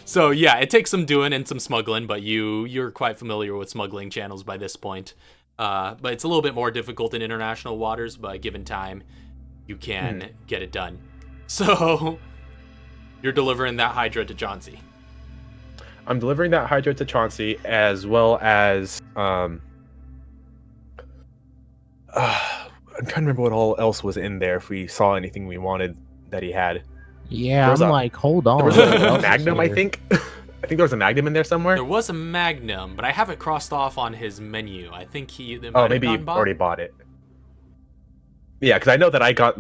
So yeah, it takes some doing and some smuggling, but you're quite familiar with smuggling channels by this point. But it's a little bit more difficult in international waters, but given time, you can get it done. So you're delivering that Hydra to Chauncey. I'm delivering that Hydra to Chauncey, as well as I'm trying to remember what all else was in there. If we saw anything we wanted that he had, Yeah, There's I'm a- like, hold on. there was what else a is Magnum, I here? think. I think there was a Magnum in there somewhere. There was a Magnum, but I have it crossed off on his menu. I think Oh, maybe he already bought it. Yeah, because I know that I got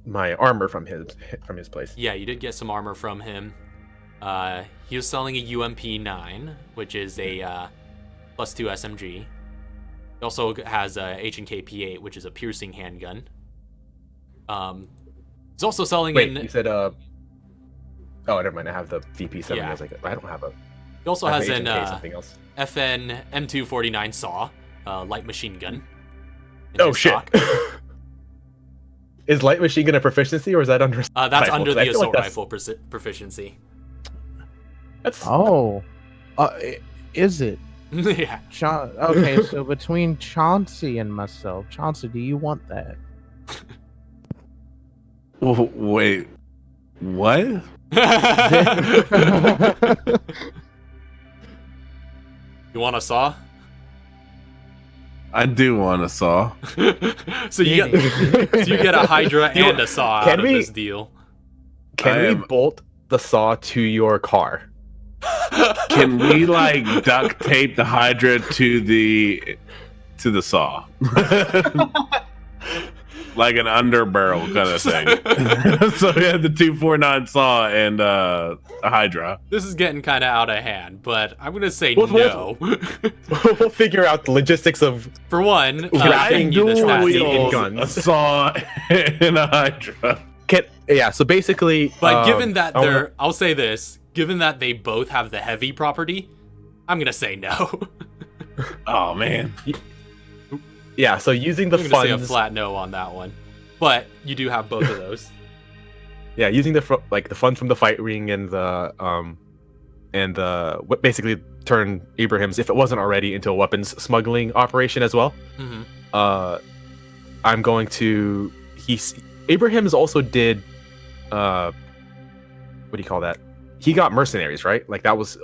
my armor from his place. Yeah, you did get some armor from him. He was selling a UMP-9, which is a +2 SMG. He also has a H&K P8, which is a piercing handgun. He's also selling Wait, you said oh, never mind. I have the VP7. Yeah. I was like, I don't have a. He also I have has an an H&K something else. FN M249 saw, light machine gun. in Oh his shit! stock. Is light machine gun a proficiency, or is that under? That's rifle? under 'Cause I the feel like assault that's- rifle proficiency. That's Oh, is it? Yeah. Okay, so between Chauncey and myself, Chauncey, do you want that? Wait, what? You want a saw? I do want a saw. So you get a Hydra and a saw Can out of we- this deal. Can I we am- bolt the saw to your car? Can we like duct tape the Hydra to the saw? Like an underbarrel kind of thing. So we have the 249 saw and a Hydra. This is getting kind of out of hand, but I'm gonna say Well, no. We'll figure out the logistics of. For one, Wrapping getting you the dual stats wheels. needed. guns. a saw, and a Hydra. Yeah, so basically. But given that I wanna- they're, I'll say this: given that they both have the heavy property, I'm gonna say no. Oh man. Yeah, so using the I'm gonna say a funds. flat no on that one. But you do have both of those. Yeah, using the funds from the fight ring and what basically turned Abraham's, if it wasn't already, into a weapons smuggling operation as well. hmm I'm going to. Abraham's also did. What do you call that? He got mercenaries, right? Like that was,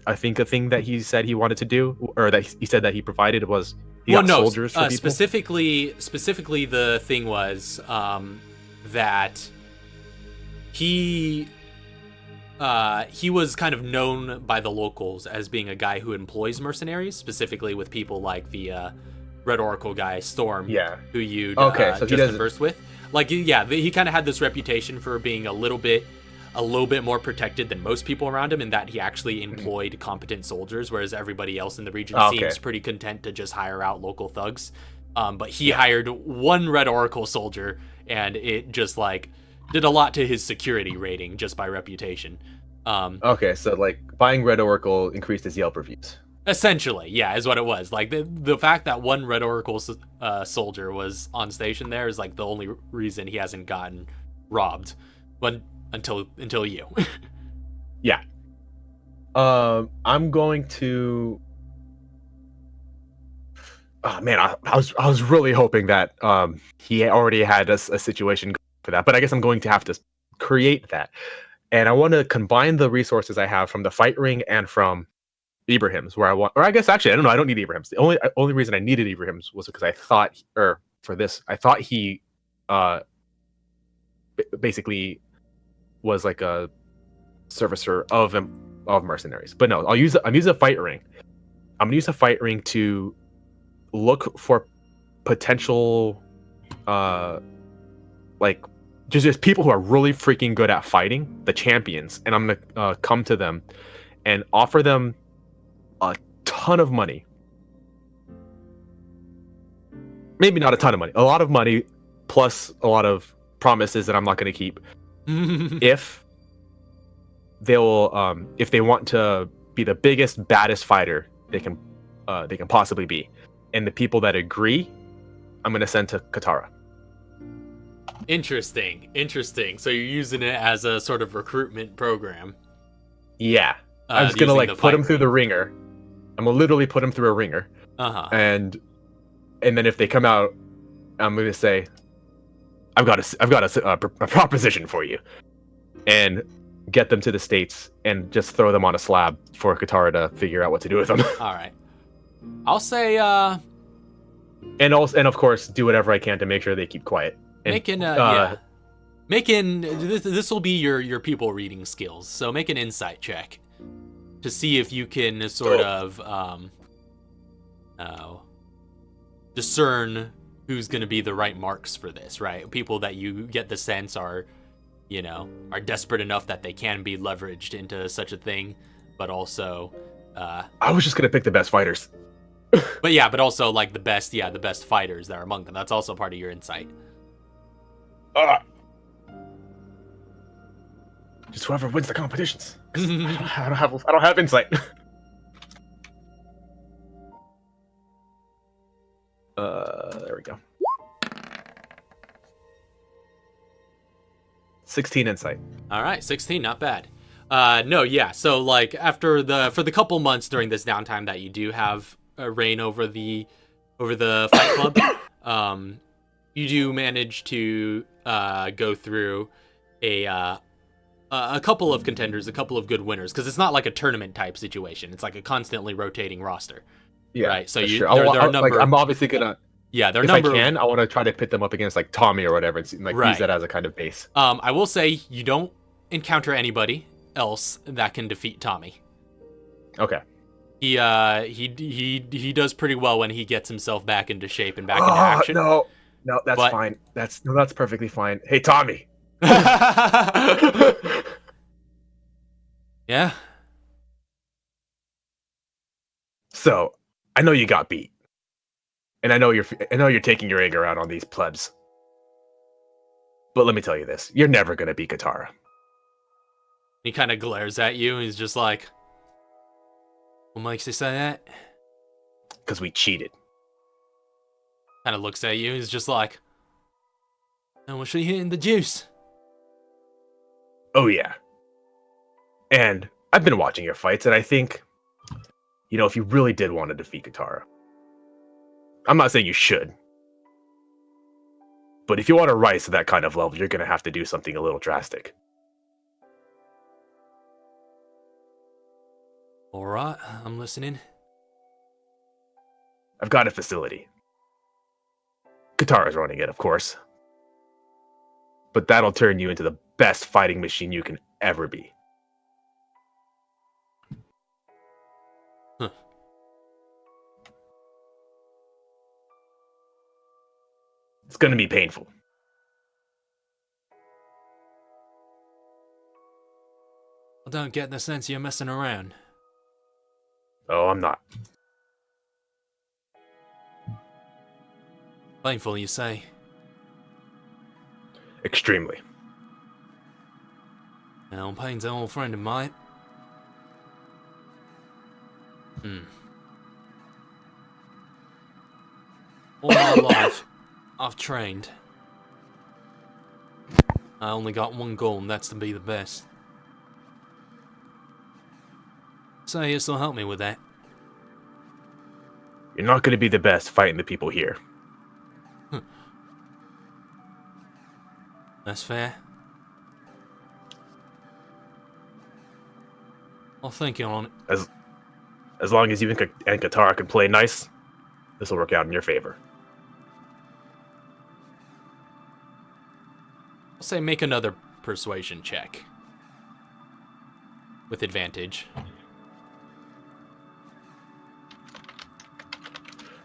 I think, a thing that he said he wanted to do, or that he said that he provided was. He got soldiers for people. Specifically, the thing was that he was kind of known by the locals as being a guy who employs mercenaries, specifically with people like the Red Oracle guy Storm, Yeah. who you So he just doesn't- conversed with. Like, yeah, he kind of had this reputation for being a little bit more protected than most people around him, in that he actually employed competent soldiers, whereas everybody else in the region seems pretty content to just hire out local thugs. But he hired one Red Oracle soldier, and it just like did a lot to his security rating just by reputation. Okay, so like buying Red Oracle increased his Yelp reviews. Essentially, yeah, is what it was. Like the fact that one Red Oracle soldier was on station there is like the only reason he hasn't gotten robbed, but until you. Yeah. I'm going to. Oh man, I was really hoping that he already had a situation for that, but I guess I'm going to have to create that, and I want to combine the resources I have from the fight ring and from Ibrahim's, where or I guess actually I don't know, I don't need Ibrahim's. The only reason I needed Ibrahim's was because I thought he basically was like a servicer of mercenaries. But no, I'm using a fight ring. I'm gonna use a fight ring to look for potential like just people who are really freaking good at fighting, the champions, and I'm gonna come to them and offer them a ton of money. Maybe not a ton of money, a lot of money, plus a lot of promises that I'm not going to keep. If they want to be the biggest, baddest fighter they can possibly be, and the people that agree, I'm going to send to Katara. Interesting. So you're using it as a sort of recruitment program. Yeah, I'm just gonna using like the put fight them through the ringer. I'm gonna literally put them through a ringer, Uh-huh. and then if they come out, I'm gonna say, I've got a proposition for you, and get them to the States and just throw them on a slab for Katara to figure out what to do with them. All right. I'll say And of course, do whatever I can to make sure they keep quiet. And, Making this will be your people reading skills. So make an insight check to see if you can sort of discern who's going to be the right marks for this, right? People that you get the sense are desperate enough that they can be leveraged into such a thing, but also I was just gonna pick the best fighters. but also like the best fighters that are among them. That's also part of your insight. Just whoever wins the competitions. I don't have insight. There we go. 16 insight. All right, 16, not bad. So like for the couple months during this downtime that you do have a reign over the fight club, you do manage to go through a couple of contenders, a couple of good winners, because it's not like a tournament type situation. It's like a constantly rotating roster. Yeah, right. So sure. I'm obviously gonna. Yeah, if I can, I want to try to pit them up against like Tommy or whatever, and use that as a kind of base. I will say you don't encounter anybody else that can defeat Tommy. Okay. He does pretty well when he gets himself back into shape and back into action. No, that's fine. That's perfectly fine. Hey, Tommy. Yeah. So, I know you got beat. And I know you're taking your anger out on these plebs. But let me tell you this, you're never going to beat Katara. He kind of glares at you and he's just like, what makes you say that? Because we cheated. Kind of looks at you, he's just like, and was she hitting the juice? Oh yeah. And I've been watching your fights, and I think, if you really did want to defeat Katara, I'm not saying you should, but if you want to rise to that kind of level, you're going to have to do something a little drastic. All right, I'm listening. I've got a facility. Katara's running it, of course. But that'll turn you into the best fighting machine you can ever be. Huh. It's going to be painful. I don't get the sense you're messing around. Oh, I'm not. Painful, you say? Extremely. Well, pain's an old friend of mine. All my life, I've trained. I only got one goal, and that's to be the best. So this will help me with that. You're not going to be the best fighting the people here. That's fair. I'll think on it. As long as you and Katara can play nice, this will work out in your favor. I'll say make another persuasion check. With advantage.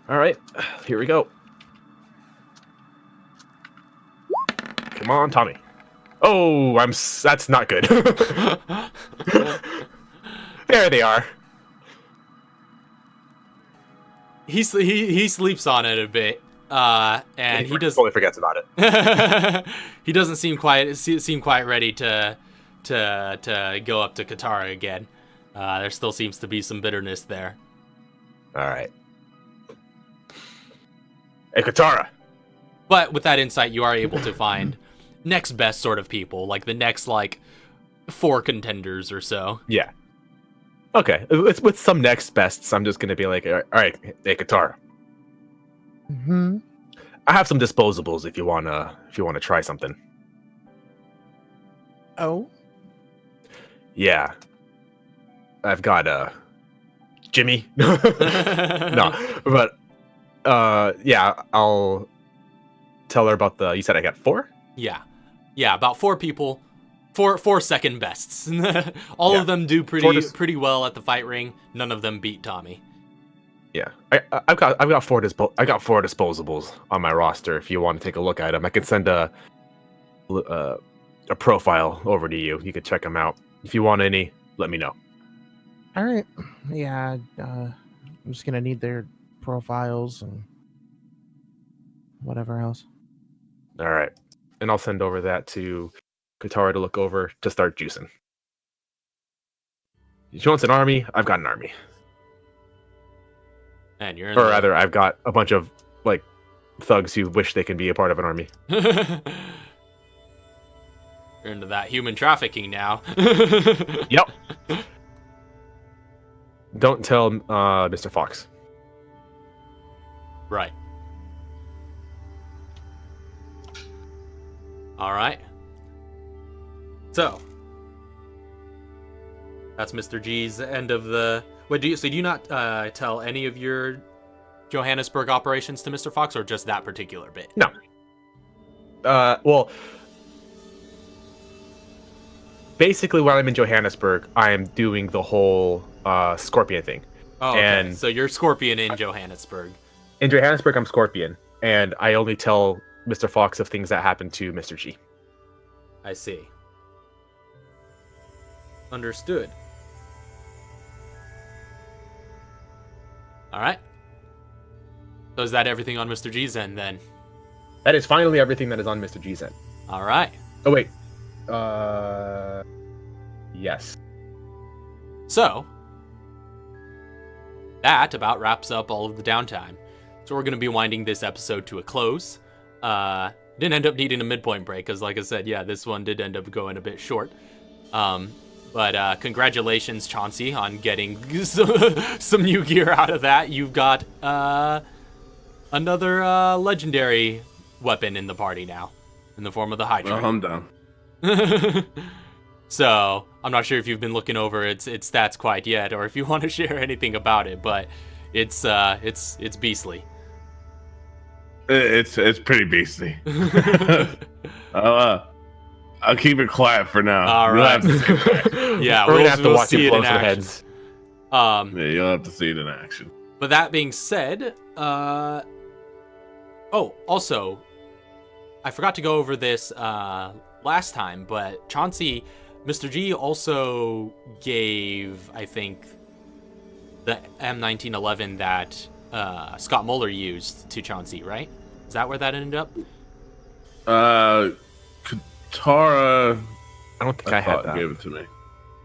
All right, here we go. Come on, Tommy. Oh, that's not good. There they are. He sleeps on it a bit, and he does totally forgets about it. He doesn't seem quite ready to go up to Katara again. There still seems to be some bitterness there. All right. Hey, Katara. But with that insight, you are able to find next best sort of people, like the next 4 contenders or so. Yeah. Okay, with some next bests, I'm just gonna be like, all right, hey, Katara. Mm-hmm. I have some disposables if you wanna try something. Oh. Yeah. I've got Jimmy. No, but Yeah, I'll tell her about the. You said I got 4. Yeah, about 4 people, four second bests. All Yeah. of them do pretty well at the fight ring. None of them beat Tommy. Yeah, I've got 4 disposables on my roster. If you want to take a look at them, I can send a profile over to you. You can check them out. If you want any, let me know. All right. Yeah. I'm just gonna need their profiles and whatever else. All right, and I'll send over that to Katara to look over to start juicing. She wants an army. I've got an army. And you're Or rather, I've got a bunch of like thugs who wish they can be a part of an army. You're into that human trafficking now. Yep. Don't tell Mr. Fox. Right. All right. So that's Mr. G's end of the. Wait, do you not tell any of your Johannesburg operations to Mr. Fox, or just that particular bit? No. Well, basically, while I'm in Johannesburg, I am doing the whole Scorpion thing. Oh, okay. And So you're Scorpion in Johannesburg. in Johannesburg, I'm Scorpion, and I only tell Mr. Fox of things that happen to Mr. G. I see. Understood. All right. So is that everything on Mr. G's end then? That is finally everything that is on Mr. G's end. All right. Oh wait. Yes. So that about wraps up all of the downtime. So we're going to be winding this episode to a close. Didn't end up needing a midpoint break because, like I said, yeah, this one did end up going a bit short. But congratulations, Chauncey, on getting some new gear out of that. You've got another legendary weapon in the party now, in the form of the Hydra. Well, I'm done. So I'm not sure if you've been looking over its stats quite yet, or if you want to share anything about it, but it's beastly. It's pretty beastly. I'll keep it quiet for now. All You'll right. have to see it. Yeah, We're we'll gonna have to we'll watch see you it blow in some action. heads. Yeah, you'll have to see it in action. But that being said, also, I forgot to go over this last time, but Chauncey, Mr. G also gave, I think, the M1911 that Scott Muller used to Chauncey, right? Is that where that ended up? Katara, I don't think I had that. gave it to me.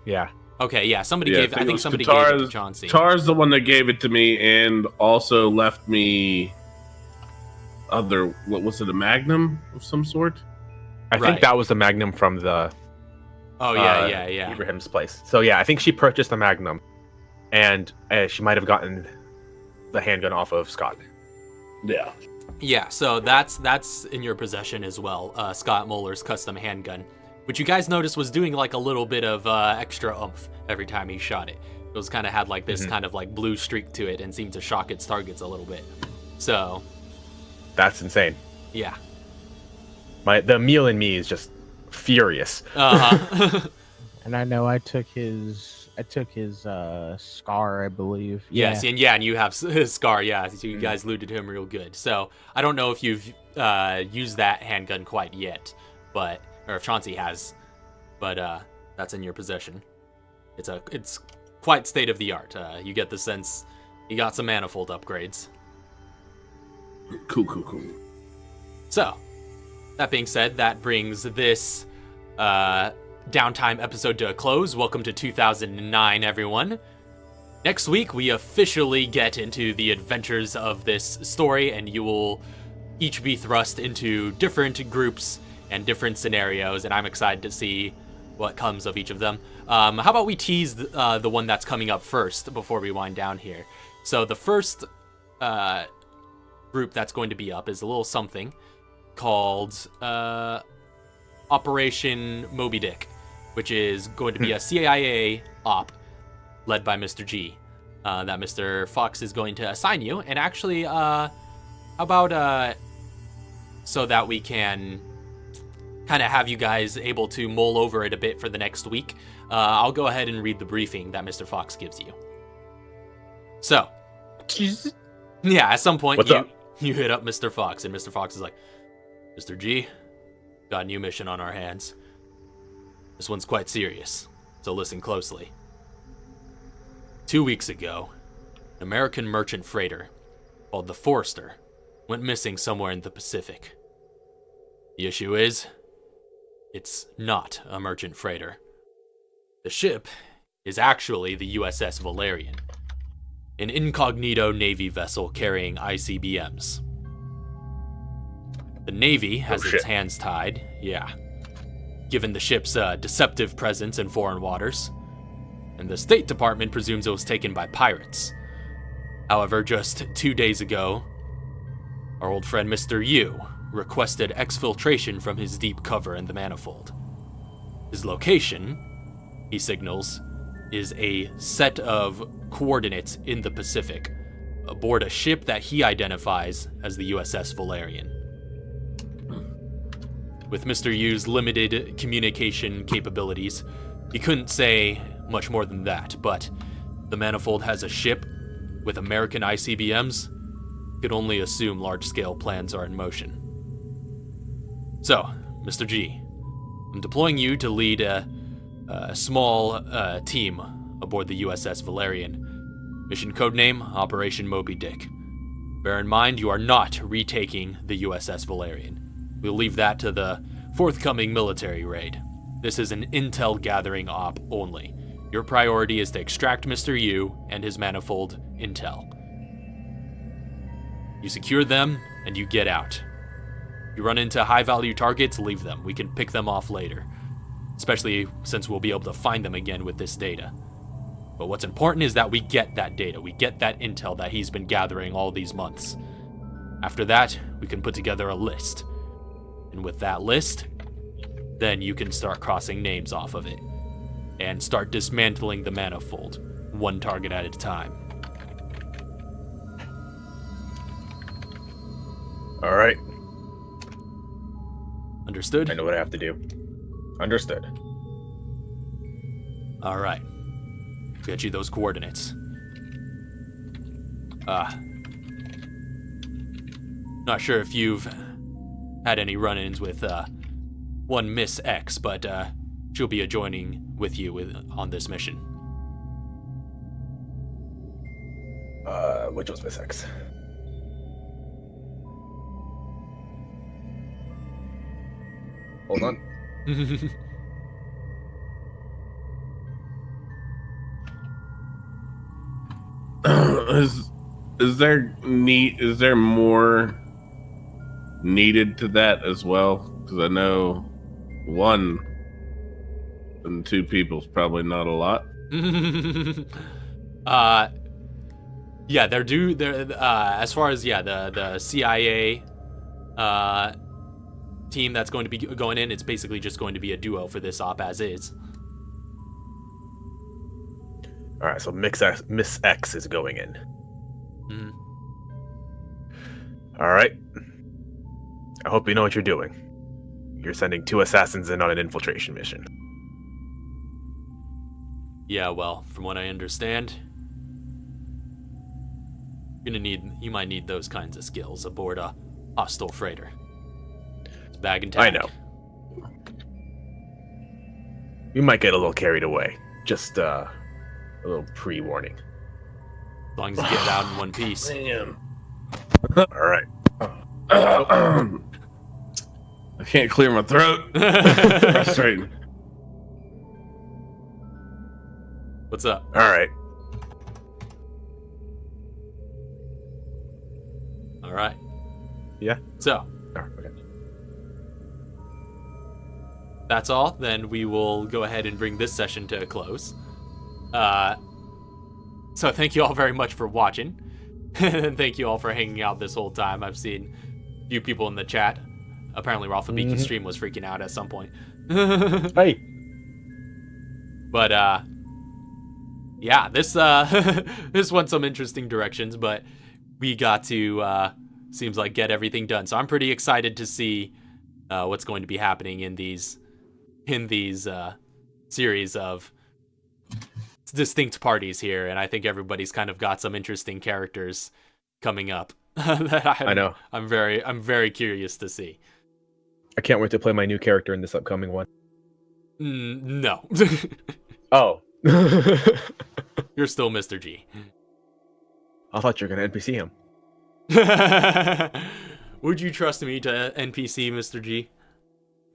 Yeah. Okay, yeah, somebody Yeah, gave. I think it was somebody gave it to Katara's- Chauncey. Katara's the one that gave it to me, and also left me what was it, a Magnum of some sort? I Right. think that was the Magnum from the Oh yeah. Ibrahim's place. So yeah, I think she purchased the Magnum, and she might have gotten the handgun off of Scott. Yeah. Yeah, so that's in your possession as well. Scott Muller's custom handgun, which you guys noticed was doing like a little bit of extra oomph every time he shot it. It was kind of had like this kind of like blue streak to it and seemed to shock its targets a little bit. So That's insane. yeah. The meal in me is just furious. Uh-huh. And I know I took his scar, I believe. Yes, and you have his scar, yeah. So you guys looted him real good. So I don't know if you've used that handgun quite yet, or if Chauncey has, but that's in your possession. It's quite state of the art. You get the sense you got some manifold upgrades. Cool. So that being said, that brings this downtime episode to a close. Welcome to 2009, everyone. Next week, we officially get into the adventures of this story, and you will each be thrust into different groups and different scenarios, and I'm excited to see what comes of each of them. How about we tease the one that's coming up first before we wind down here? So the first group that's going to be up is a little something called Operation Moby Dick, which is going to be a CIA op led by Mr. G that Mr. Fox is going to assign you. And actually, How about so that we can kind of have you guys able to mull over it a bit for the next week, I'll go ahead and read the briefing that Mr. Fox gives you. So, yeah, at some point you hit up Mr. Fox, and Mr. Fox is like, Mr. G, got a new mission on our hands. This one's quite serious, so listen closely. 2 weeks ago, an American merchant freighter called the Forester went missing somewhere in the Pacific. The issue is, it's not a merchant freighter. The ship is actually the USS Valerian, an incognito Navy vessel carrying ICBMs. The Navy has its hands tied, given the ship's deceptive presence in foreign waters, and the State Department presumes it was taken by pirates. However, just 2 days ago, our old friend Mr. Yu requested exfiltration from his deep cover in the manifold. His location, he signals, is a set of coordinates in the Pacific, aboard a ship that he identifies as the USS Valerian. With Mr. Yu's limited communication capabilities, he couldn't say much more than that, but the manifold has a ship with American ICBMs. Could only assume large-scale plans are in motion. So, Mr. G, I'm deploying you to lead a small team aboard the USS Valerian. Mission codename, Operation Moby Dick. Bear in mind, you are not retaking the USS Valerian. We'll leave that to the forthcoming military raid. This is an intel gathering op only. Your priority is to extract Mr. Yu and his manifold intel. You secure them, and you get out. If you run into high-value targets, leave them. We can pick them off later, especially since we'll be able to find them again with this data. But what's important is that we get that data. We get that intel that he's been gathering all these months. After that, we can put together a list. And with that list, then you can start crossing names off of it and start dismantling the manifold, one target at a time. All right. Understood? I know what I have to do. Understood. All right. Get you those coordinates. Not sure if you've had any run-ins with one Miss X, but she'll be joining with you on this mission. Which was Miss X? Hold on. Is there more needed to that as well? Because I know one and two people's probably not a lot. Yeah, they're as far as the CIA team that's going to be going in, it's basically just going to be a duo for this op as is. All right, so Miss X is going in. Mm-hmm. All right. I hope you know what you're doing. You're sending 2 assassins in on an infiltration mission. Yeah, well, from what I understand, you might need those kinds of skills aboard a hostile freighter. It's bag and tag. I know. You might get a little carried away. Just a little pre-warning. As long as you get it out in one piece. Man. All right. I can't clear my throat. Frustrating. What's up? All right. All right. Yeah. So, Oh, okay. that's all. Then we will go ahead and bring this session to a close. So thank you all very much for watching. And thank you all for hanging out this whole time. I've seen a few people in the chat. Apparently Ralph Beaky's stream was freaking out at some point. Hey. But yeah, this this went some interesting directions, but we got to seems like get everything done. So I'm pretty excited to see what's going to be happening in these series of distinct parties here, and I think everybody's kind of got some interesting characters coming up that I know. I'm very curious to see. I can't wait to play my new character in this upcoming one. No. Oh. You're still Mr. G. I thought you were going to NPC him. Would you trust me to NPC Mr. G?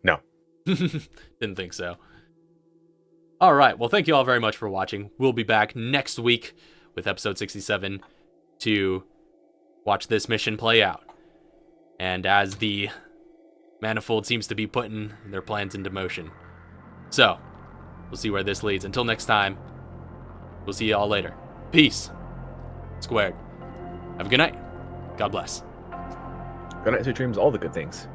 No. Didn't think so. All right. Well, thank you all very much for watching. We'll be back next week with episode 67 to watch this mission play out. And as the Manifold seems to be putting their plans into motion. So, we'll see where this leads. Until next time, we'll see you all later. Peace. Squared. Have a good night. God bless. Good night, sweet dreams, all the good things.